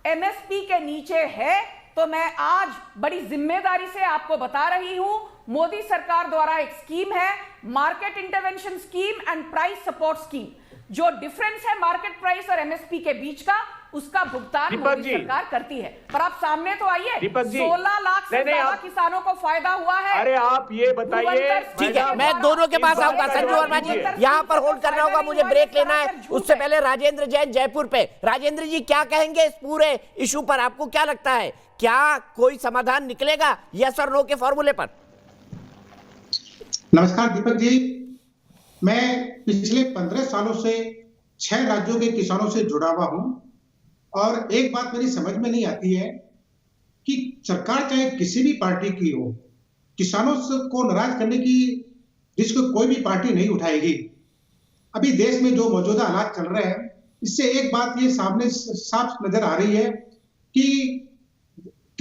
एमएसपी के नीचे है तो मैं आज बड़ी जिम्मेदारी से आपको बता रही हूं, मोदी सरकार द्वारा एक स्कीम है, market intervention scheme and price support scheme. जो डिफरेंस है मार्केट प्राइस और एमएसपी के बीच का, उसका भुगतान मोदी सरकार करती है। पर आप सामने तो आइए, 16 लाख से ज्यादा किसानों को फायदा हुआ है। अरे आप ये बताइए। ठीक है, मैं दोनों के पास आऊंगा। संजू वर्मा जी यहाँ पर होल्ड करना होगा, मुझे ब्रेक लेना है। उससे पहले राजेंद्र जैन जयपुर पे। राजेंद्र जी क्या कहेंगे इस पूरे इशू पर? आपको क्या लगता है, क्या कोई समाधान निकलेगा यस और नो के फॉर्मूले पर? नमस्कार दीपक जी, मैं पिछले 15 सालों से 6 राज्यों के किसानों से जुड़ा हुआ हूं और एक बात मेरी समझ में नहीं आती है कि सरकार चाहे किसी भी पार्टी की हो, किसानों को नाराज करने की रिस्क कोई भी पार्टी नहीं उठाएगी। अभी देश में जो मौजूदा हालात चल रहे हैं, इससे एक बात ये सामने साफ नजर आ रही है कि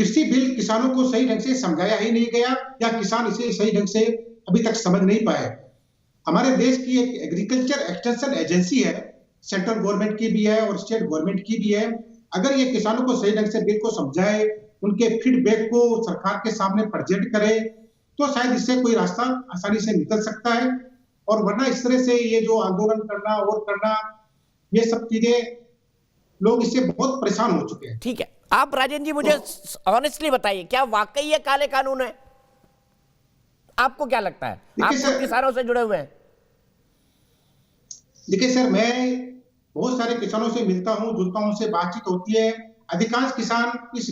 कृषि बिल किसानों को सही ढंग से समझाया ही नहीं गया या किसान इसे सही ढंग से अभी तक समझ नहीं पाए। हमारे देश की एक एग्रीकल्चर एक्सटेंशन एजेंसी है, सेंट्रल गवर्नमेंट की भी है और स्टेट गवर्नमेंट की भी है। अगर ये किसानों को सही ढंग से बिल को समझाए, उनके फीडबैक को सरकार के सामने प्रेजेंट करे, तो शायद इससे कोई रास्ता आसानी से निकल सकता है। और वरना इस तरह से ये जो आंदोलन करना और करना, ये सब चीजें लोग इससे बहुत परेशान हो चुके हैं। ठीक है, आप राजेंद्र जी मुझे ऑनेस्टली बताइए, क्या वाकई ये काले कानून है? आपको क्या लगता है? आप तो किसानों से जुड़े हुए हैं। देखिए सर, मैं बहुत सारे किसानों से मिलता हूं, जुलता हूं, उनसे बातचीत होती है। अधिकांश किसान इस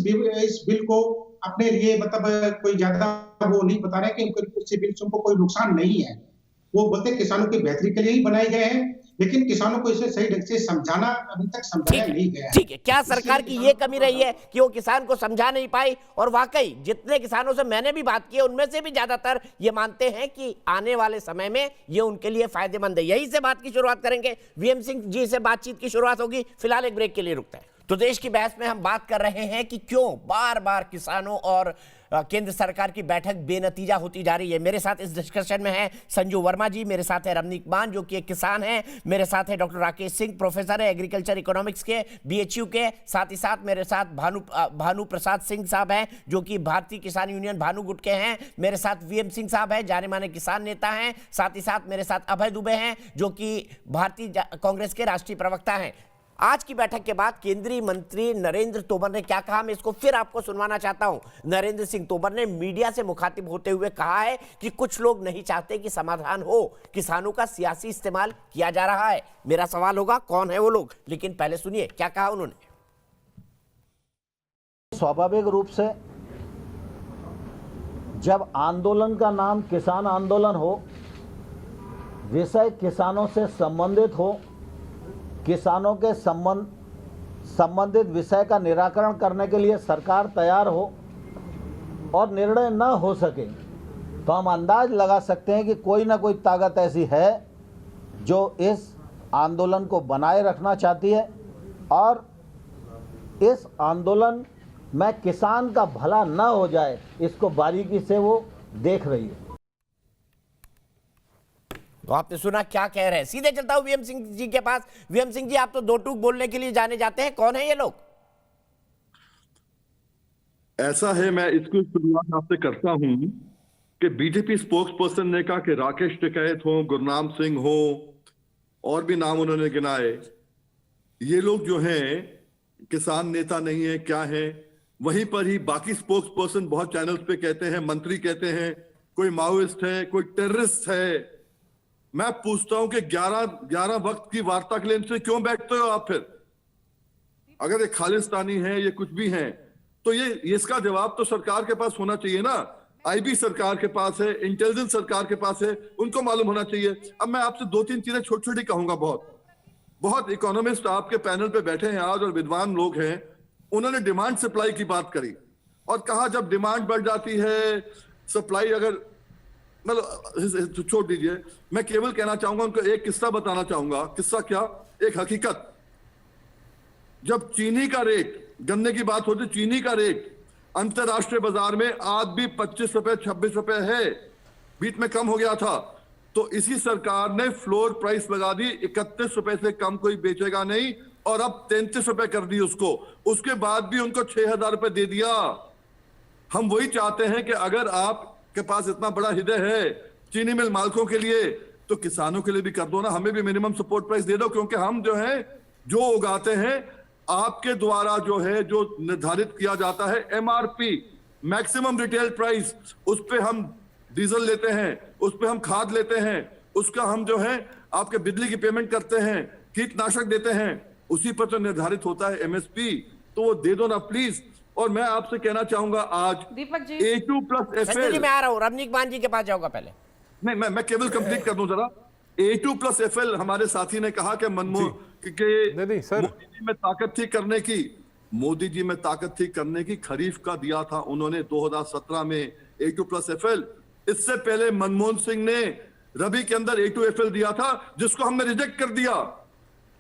बिल को अपने लिए मतलब कोई ज्यादा वो नहीं बता रहे कि इस बिल से उनको कोई नुकसान नहीं है। वो बोलते किसानों की बेहतरी के लिए ही बनाए गए हैं, लेकिन किसानों को इसे सही ढंग से समझाना अभी तक समझाया नहीं गया है। ठीक है, क्या सरकार की ये कमी रही है कि वो किसान को समझा नहीं पाई? और वाकई जितने किसानों से मैंने भी बात की है, उनमें से भी ज्यादातर ये मानते हैं कि आने वाले समय में ये उनके लिए फायदेमंद है। यही से बात की शुरुआत करेंगे, वीएम सिंह जी से बातचीत की शुरुआत होगी। फिलहाल एक ब्रेक के लिए रुकते हैं। तो देश की बहस में हम बात कर रहे हैं कि क्यों बार बार किसानों और केंद्र सरकार की बैठक बेनतीजा होती जा रही है। मेरे साथ इस डिस्कशन में है संजू वर्मा जी, मेरे साथ है रमनीक मान जो कि एक किसान है, मेरे साथ है डॉक्टर राकेश सिंह, प्रोफेसर है एग्रीकल्चर इकोनॉमिक्स के BHU के, साथ ही साथ मेरे साथ भानु प्रसाद सिंह साहब हैं जो कि भारतीय किसान यूनियन भानु गुट के हैं, मेरे साथ वीएम सिंह साहब हैं, जाने माने किसान नेता हैं, साथ ही साथ मेरे साथ अभय दुबे हैं जो कि भारतीय कांग्रेस के राष्ट्रीय प्रवक्ता हैं। आज की बैठक के बाद केंद्रीय मंत्री नरेंद्र तोमर ने क्या कहा, मैं इसको फिर आपको सुनवाना चाहता हूं। नरेंद्र सिंह तोमर ने मीडिया से मुखातिब होते हुए कहा है कि कुछ लोग नहीं चाहते कि समाधान हो, किसानों का सियासी इस्तेमाल किया जा रहा है। मेरा सवाल होगा कौन है वो लोग, लेकिन पहले सुनिए क्या कहा उन्होंने। स्वाभाविक रूप से जब आंदोलन का नाम किसान आंदोलन हो, विषय किसानों से संबंधित हो, किसानों के संबंधित विषय का निराकरण करने के लिए सरकार तैयार हो और निर्णय न हो सके, तो हम अंदाज लगा सकते हैं कि कोई ना कोई ताकत ऐसी है जो इस आंदोलन को बनाए रखना चाहती है और इस आंदोलन में किसान का भला न हो जाए, इसको बारीकी से वो देख रही है। तो आपने सुना क्या कह रहे हैं। सीधे चलता हूं वीएम सिंह जी के पास। वीएम सिंह जी, आप तो दो टूक बोलने के लिए जाने जाते हैं, कौन है ये लोग? ऐसा है, मैं इसको शुरुआत आपसे करता हूं कि बीजेपी स्पोक्स पर्सन ने कहा कि राकेश टिकैत हो, गुरनाम सिंह हो, और भी नाम उन्होंने गिनाए। ये लोग जो हैं किसान नेता नहीं है, क्या है? वहीं पर ही बाकी स्पोक्स पर्सन बहुत चैनल्स पे कहते हैं, मंत्री कहते हैं कोई माओइस्ट है, कोई टेररिस्ट है। मैं पूछता हूं कि 11 वक्त की वार्ता के लिए इनसे क्यों बैठते हो आप? फिर अगर ये खालिस्तानी है, ये कुछ भी हैं, तो ये इसका जवाब तो सरकार के पास होना चाहिए ना। IB सरकार के पास है, इंटेलिजेंस सरकार के पास है, उनको मालूम होना चाहिए। अब मैं आपसे 2-3 चीजें छोटी छोटी कहूंगा। बहुत इकोनॉमिस्ट आपके पैनल पे बैठे हैं आज और विद्वान लोग हैं, उन्होंने डिमांड सप्लाई की बात करी और कहा जब डिमांड बढ़ जाती है, सप्लाई अगर मतलब छोड़ दीजिए, मैं केवल कहना चाहूंगा, उनको एक किस्सा बताना चाहूंगा। किस्सा क्या? एक हकीकत। जब चीनी का रेट, गन्ने की बात होती, चीनी का रेट अंतरराष्ट्रीय बाजार में आज भी 25 रुपए 26 रुपए है, बीच में कम हो गया था, तो इसी सरकार ने फ्लोर प्राइस लगा दी, 31 रुपए से कम कोई बेचेगा नहीं, और अब 33 रुपए कर दी उसको। उसके बाद भी उनको 6,000 रुपए दे दिया। हम वही चाहते हैं कि अगर आप के पास इतना बड़ा हृदय है चीनी मिल मालिकों के लिए, तो किसानों के लिए भी कर दो ना, हमें भी मिनिमम सपोर्ट प्राइस दे दो, क्योंकि हम जो है जो उगाते हैं आपके द्वारा जो है जो निर्धारित किया जाता है MRP मैक्सिमम रिटेल प्राइस, उस पे हम डीजल लेते हैं, उस पे हम खाद लेते हैं, उसका हम जो है आपके बिजली की पेमेंट करते हैं, कीटनाशक देते हैं, उसी पर तो निर्धारित होता है MSP, तो वो दे दो ना प्लीज। और मैं आपसे कहना चाहूंगा आज दीपक जी, A2+FL जी, मैं आ रहा हूं, रमनीक मान जी के पास जाऊंगा पहले। नहीं, मैं केवल कंप्लीट कर दूं जरा। A2+FL हमारे साथी ने कहा कि मोदी जी में ताकत थी करने की, मोदी जी में ताकत थी करने की, खरीफ का दिया था उन्होंने 2017 में A2+FL। इससे पहले मनमोहन सिंह ने रबी के अंदर A2FL दिया था, जिसको हमने रिजेक्ट कर दिया।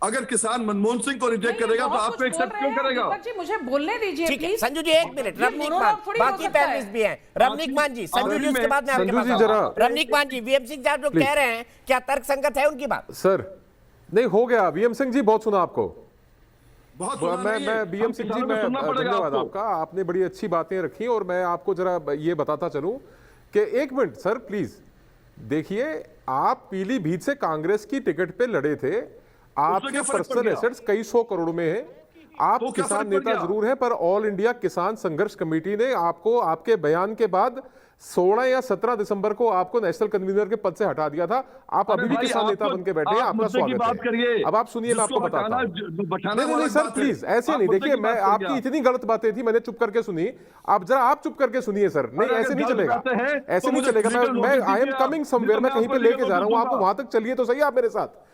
अगर किसान मनमोहन सिंह को रिजेक्ट करेगा तो आपको एक्सेप्ट क्यों करेगा? दीपक जी मुझे बोलने दीजिए ठीक है प्लीज। संजू जी, एक मिनट। रवनीक मान, बाकी पैनलिस्ट भी हैं। रवनीक मान जी, संजू जी, उसके बाद मैं आपके पास आऊंगा। रवनीक मान जी, वीएम सिंह साहब जो कह रहे हैं, क्या तर्क संगत है उनकी बात? सर नहीं हो गया, वीएम सिंह जी बहुत सुना आपको। मैं वीएम सिंह जी, मैं धन्यवाद आपका, आपने बड़ी अच्छी बातें रखी। और मैं आपको जरा ये बताता चलूं कि एक मिनट सर प्लीज देखिए, आप पीलीभीत से कांग्रेस की टिकट पे लड़े थे, आपके पर्सनल एसेट्स कई 100 करोड़ में हैं, आप तो किसान नेता जरूर हैं, पर ऑल इंडिया किसान संघर्ष कमेटी ने आपको आपके बयान के बाद 16 या 17 दिसंबर को आपको नेशनल कन्वीनर के पद से हटा दिया था। आप अभी भी किसान नेता बन के बैठे हैं, आपका स्वागत है। अब आप सुनिए, मैं आपको बताता हूं। नहीं सर प्लीज ऐसे नहीं, देखिए मैं आपकी इतनी गलत बातें थी, मैंने चुप करके सुनी, आप जरा आप चुप करके सुनिए सर। नहीं ऐसे नहीं चलेगा, ऐसे नहीं चलेगा। मैं आई एम कमिंग समवेयर, मैं कहीं पे लेके जा रहा हूं आपको, वहां तक चलिए तो सही आप मेरे साथ।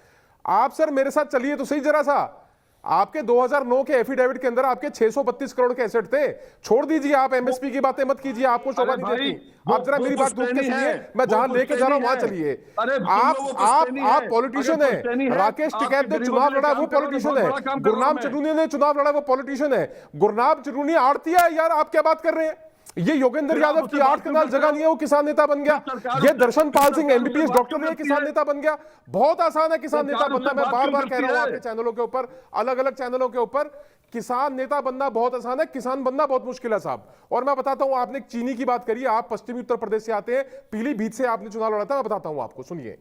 आप सर मेरे साथ चलिए तो सही जरा सा। आपके 2009 के एफिडेविट के अंदर आपके 632 करोड़ के एसेट थे। छोड़ दीजिए, आप एमएसपी की बातें मत कीजिए, आपको शोभा नहीं देती। आप जरा मेरी बात रुक के सुनिए, मैं जहां लेके जा रहा हूं वहां चलिए। आप पॉलिटिशियन है, राकेश टिकैत ने चुनाव लड़ा वो पॉलिटिशियन है, गुरनाम चटूनी ने चुनाव लड़ा वो पॉलिटिशियन है। गुरनाम चटूनी आड़ती है यार, आप क्या बात कर रहे हैं? ये योगेंद्र यादव की 8 कनाल जगह नहीं है, वो किसान नेता बन गया। ये दर्शन पाल सिंह एमबीबीएस डॉक्टर ने किसान नेता बन गया। बहुत आसान है किसान नेता बनना, मैं बार बार कह रहा हूं आपके चैनलों के ऊपर, अलग अलग चैनलों के ऊपर, किसान नेता बनना बहुत आसान है, किसान बनना बहुत मुश्किल है साहब। और मैं बताता हूं, आपने चीनी की बात करी, आप पश्चिमी उत्तर प्रदेश से आते हैं, पीलीभीत से आपने चुनाव लड़ा था। मैं बताता हूं आपको, सुनिए,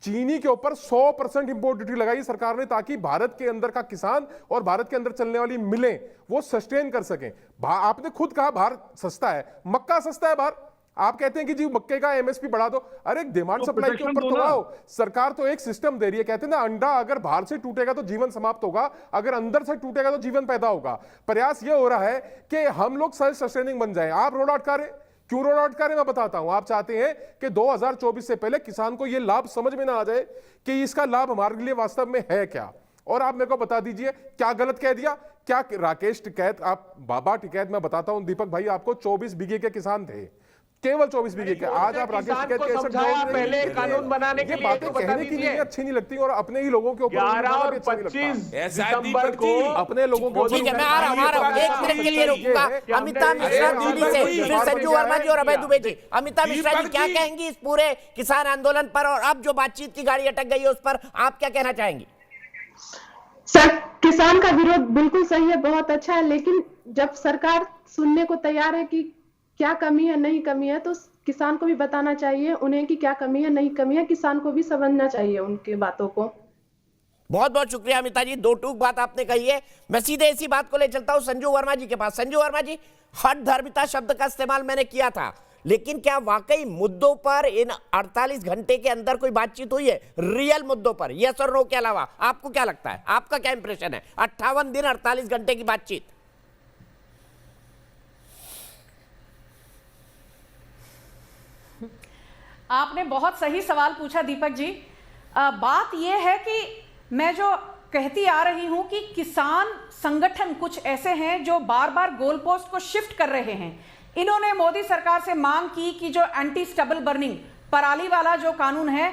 चीनी के ऊपर 100% इंपोर्ट ड्यूटी लगाई सरकार ने, ताकि भारत के अंदर का किसान और भारत के अंदर चलने वाली मिलें वो सस्टेन कर सकें। आपने खुद कहा भारत सस्ता है, मक्का सस्ता है बाहर, आप कहते हैं कि जी मक्के का एमएसपी बढ़ा दो। अरे डिमांड सप्लाई के ऊपर तो आओ। सरकार तो एक सिस्टम दे रही है, कहते हैं ना अंडा अगर बाहर से टूटेगा तो जीवन समाप्त होगा, अगर अंदर से टूटेगा तो जीवन पैदा होगा। प्रयास ये हो रहा है कि हम लोग सेल्फ सस्टेनिंग बन जाए। आप रोड अटका रहे, क्यों रोड अटका रहे मैं बताता हूं। आप चाहते हैं कि 2024 से पहले किसान को यह लाभ समझ में ना आ जाए कि इसका लाभ हमारे लिए वास्तव में है क्या। और आप मेरे को बता दीजिए क्या गलत कह दिया, क्या राकेश टिकैत, आप बाबा टिकैत, मैं बताता हूं दीपक भाई, आपको 24 बीघे के किसान थे, केवल 24 बीघे के। आज आप राकेश टिकैत के पहले कानून बनाने के लिए बातें कहने की नहीं अच्छी नहीं लगती, और अपने ही लोगों के ऊपर 11 और 25 दिसंबर को अपने लोगों के ठीक है, मैं आ रहा हूं, एक मिनट के लिए रुकूंगा। अमिताभ मिश्रा दिल्ली से, फिर संजू वर्मा जी और अभय दुबे जी। अमिताभ मिश्रा जी क्या कहेंगी इस पूरे किसान आंदोलन पर, और अब जो बातचीत की गाड़ी अटक गई है उस पर आप क्या कहना चाहेंगी? सर, किसान का विरोध बिल्कुल सही है, बहुत अच्छा है, लेकिन जब सरकार सुनने को तैयार है कि क्या कमी है नहीं कमी है, तो किसान को भी बताना चाहिए उन्हें कि क्या कमी है नहीं कमी है, किसान को भी समझना चाहिए उनकी बातों को। बहुत बहुत शुक्रिया अमिता जी, दो टूक बात आपने कही है। मैं सीधे इसी बात को ले चलता हूं संजू वर्मा जी के पास। संजू वर्मा जी, हठ धर्मिता शब्द का इस्तेमाल मैंने किया था, लेकिन क्या वाकई मुद्दों पर इन 48 घंटे के अंदर कोई बातचीत हुई है, रियल मुद्दों पर, यस और नो के अलावा? आपको क्या लगता है, आपका क्या इंप्रेशन है? 58 दिन 48 घंटे की बातचीत। आपने बहुत सही सवाल पूछा दीपक जी। बात यह है कि मैं जो कहती आ रही हूं कि किसान संगठन कुछ ऐसे हैं जो बार बार गोल पोस्ट को शिफ्ट कर रहे हैं। इन्होंने मोदी सरकार से मांग की कि जो एंटी स्टबल बर्निंग पराली वाला जो कानून है,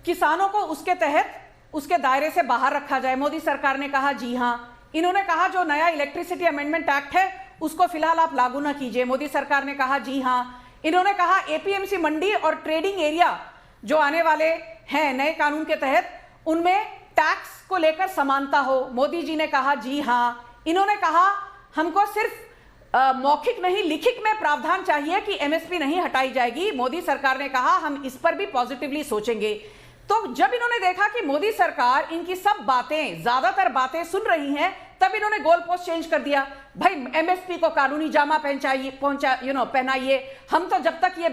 किसानों को उसके तहत उसके दायरे से बाहर रखा जाए। मोदी सरकार ने कहा जी हां। इन्होंने कहा जो नया इलेक्ट्रिसिटी अमेंडमेंट एक्ट है उसको फिलहाल आप लागू ना कीजिए। मोदी सरकार ने कहा जी हां। इन्होंने कहा एपीएमसी मंडी और ट्रेडिंग एरिया जो आने वाले हैं नए कानून के तहत, उनमें टैक्स को लेकर समानता हो। मोदी जी ने कहा जी हां। इन्होंने कहा हमको सिर्फ मौखिक नहीं लिखित में प्रावधान चाहिए कि एमएसपी नहीं हटाई जाएगी। मोदी सरकार ने कहा हम इस पर भी पॉजिटिवली सोचेंगे। तो जब इन्होंने देखा कि मोदी सरकार इनकी सब बातें, ज्यादातर बातें सुन रही हैं, तब इन्होंने गोल पोस्ट चेंज कर दिया। भाई एमएसपी को कानूनी जामा पहनाइए। हम तो जब तक ये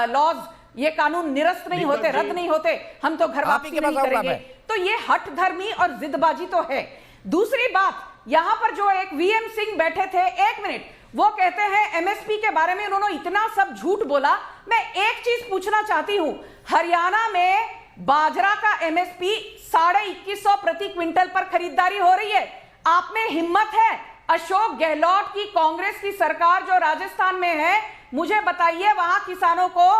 लॉज, ये कानून निरस्त नहीं होते, रद्द नहीं होते, हम तो घर वापसी नहीं करेंगे। तो ये हठ धर्मी और जिदबाजी तो है। दूसरी बात, यहां पर जो एक वीएम सिंह बैठे थे, एक मिनट, वो कहते हैं एमएसपी के बारे में उन्होंने इतना सब झूठ बोला। मैं एक चीज पूछना चाहती हूं, हरियाणा में बाजरा का एमएसपी 2150 प्रति क्विंटल पर खरीदारी हो रही है। आप में हिम्मत है, अशोक गहलोत की कांग्रेस की सरकार जो राजस्थान में है, मुझे बताइए वहां किसानों को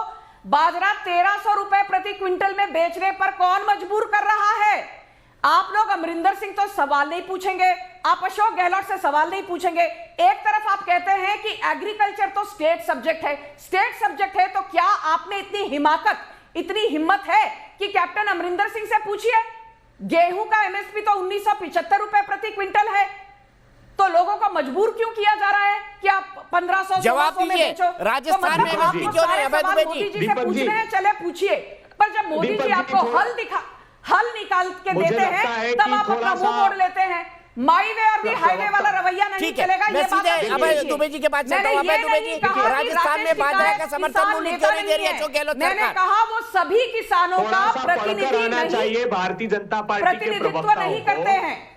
बाजरा 1300 रुपए प्रति क्विंटल में बेचने पर कौन मजबूर कर रहा है? आप लोग अमरिंदर सिंह तो सवाल नहीं पूछेंगे, आप अशोक गहलोत से सवाल नहीं पूछेंगे। एक तरफ आप कहते हैं कि एग्रीकल्चर तो स्टेट सब्जेक्ट है, स्टेट सब्जेक्ट है, तो क्या आपने इतनी हिमाकत, इतनी हिम्मत है कि कैप्टन अमरिंदर सिंह से पूछिए, गेहूं का एमएसपी तो 1975 रुपए प्रति क्विंटल है, तो लोगों को मजबूर क्यों किया जा रहा है कि आप 1500 जवाब में दीजिए, बेचो? राजस्थान तो में मतलब एमएसपी आपको क्यों नहीं सारे है? अभय सवाल दुबे मोदी जी, जी से पूछने हैं, चले पूछिए, पर जब मोदी जी आपको हल निकाल के देते हैं तब आप अपना मुंह मोड़ लेते हैं। माई वे और हाईवे वाला रवैया नहीं चलेगा। मैं सीधे अभय दुबे जी के पास चलता हूं। अभय दुबे जी, राजस्थान में बाजरा का समर्थन मूल्य क्यों नहीं दे रही है अशोक गहलोत सरकार? मैंने कहा वो सभी किसानों का प्रतिनिधि नहीं, चाहिए भारतीय जनता पार्टी के प्रतिनिधित्व नहीं करते हैं।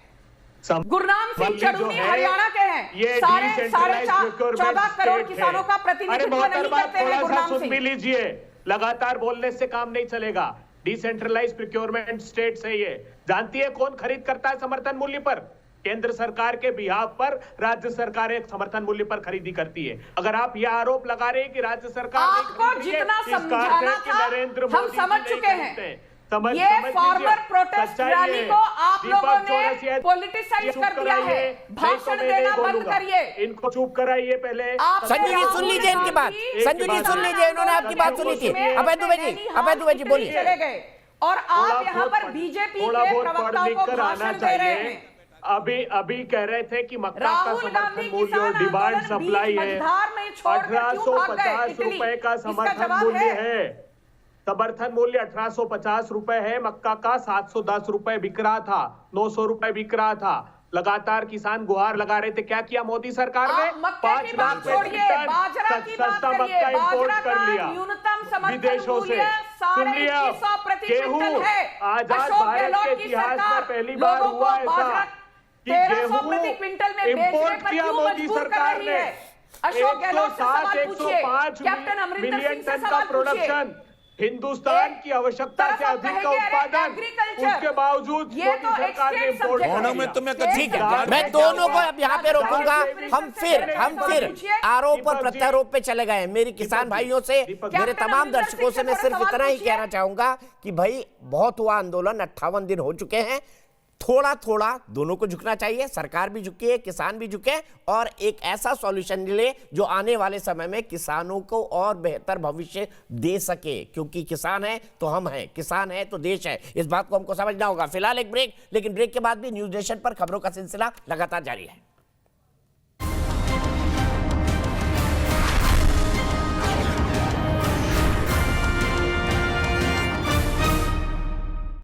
गुरनाम सिंह चढ़ूनी हरियाणा के हैं, साढ़े 14 करोड़ किसानों का प्रतिनिधित्व नहीं करते हैं गुरनाम सुन सिंह। भी लीजिए, लगातार बोलने से काम नहीं चलेगा। डिसेंट्रलाइज प्रोक्योरमेंट स्टेट है ये। जानती है कौन खरीद करता है समर्थन मूल्य पर? केंद्र सरकार के बिहाफ पर राज्य सरकारें समर्थन मूल्य पर खरीदी करती है। अगर आप यह आरोप लगा रहे हैं कि राज्य सरकार आपको जितना समझाना था हम समझ चुके हैं। ये फार्मर प्रोटेस्ट रैली को आप लोगों ने पॉलिटिसाइज कर दिया है। भाषण देना बंद करिए, इनको चुप कराइए पहले। संजू जी सुन लीजिए इनकी बात, संजू जी सुन लीजिए, इन्होंने आपकी बात सुनी थी। अभय दुबे जी बोलिए। चले गए और आप यहाँ पर बीजेपी के प्रवक्ताओं को भाषण दे रहे हैं। अभी कह रहे थे कि मक्का का समर्थन मूल्य डिमांड सप्लाई है, 1850 रुपए का समर्थन मूल्य है। समर्थन मूल्य 1850 रुपए है, मक्का का 710 रुपए बिक रहा था, 900 रुपए बिक रहा था। लगातार किसान गुहार लगा रहे थे। क्या किया मोदी सरकार ने? 5 लाख सस्ता मक्का इंपोर्ट कर लिया विदेशों से। सुन लिया, गेहूं आजाद भारत के इतिहास में पहली बार हुआ ऐसा कि गेहूं इंपोर्ट किया मोदी सरकार ने। 107-105 मिलियन टन का प्रोडक्शन, हिंदुस्तान की आवश्यकता से अधिक का उत्पादन, उसके बावजूद मोदी सरकार ने इंपोर्ट किया। ठीक है, मैं दोनों को अब यहाँ पे रोकूंगा। हम फिर आरोप और प्रत्यारोप पे चले गए। मेरी किसान भाइयों से, मेरे तमाम दर्शकों से मैं सिर्फ इतना ही कहना चाहूंगा कि भाई बहुत हुआ आंदोलन, 58 दिन हो चुके हैं। थोड़ा थोड़ा दोनों को झुकना चाहिए, सरकार भी झुकी है, किसान भी झुके, और एक ऐसा सॉल्यूशन मिले जो आने वाले समय में किसानों को और बेहतर भविष्य दे सके। क्योंकि किसान है तो हम हैं, किसान है तो देश है, इस बात को हमको समझना होगा। फिलहाल एक ब्रेक, लेकिन ब्रेक के बाद भी न्यूज नेशन पर खबरों का सिलसिला लगातार जारी है।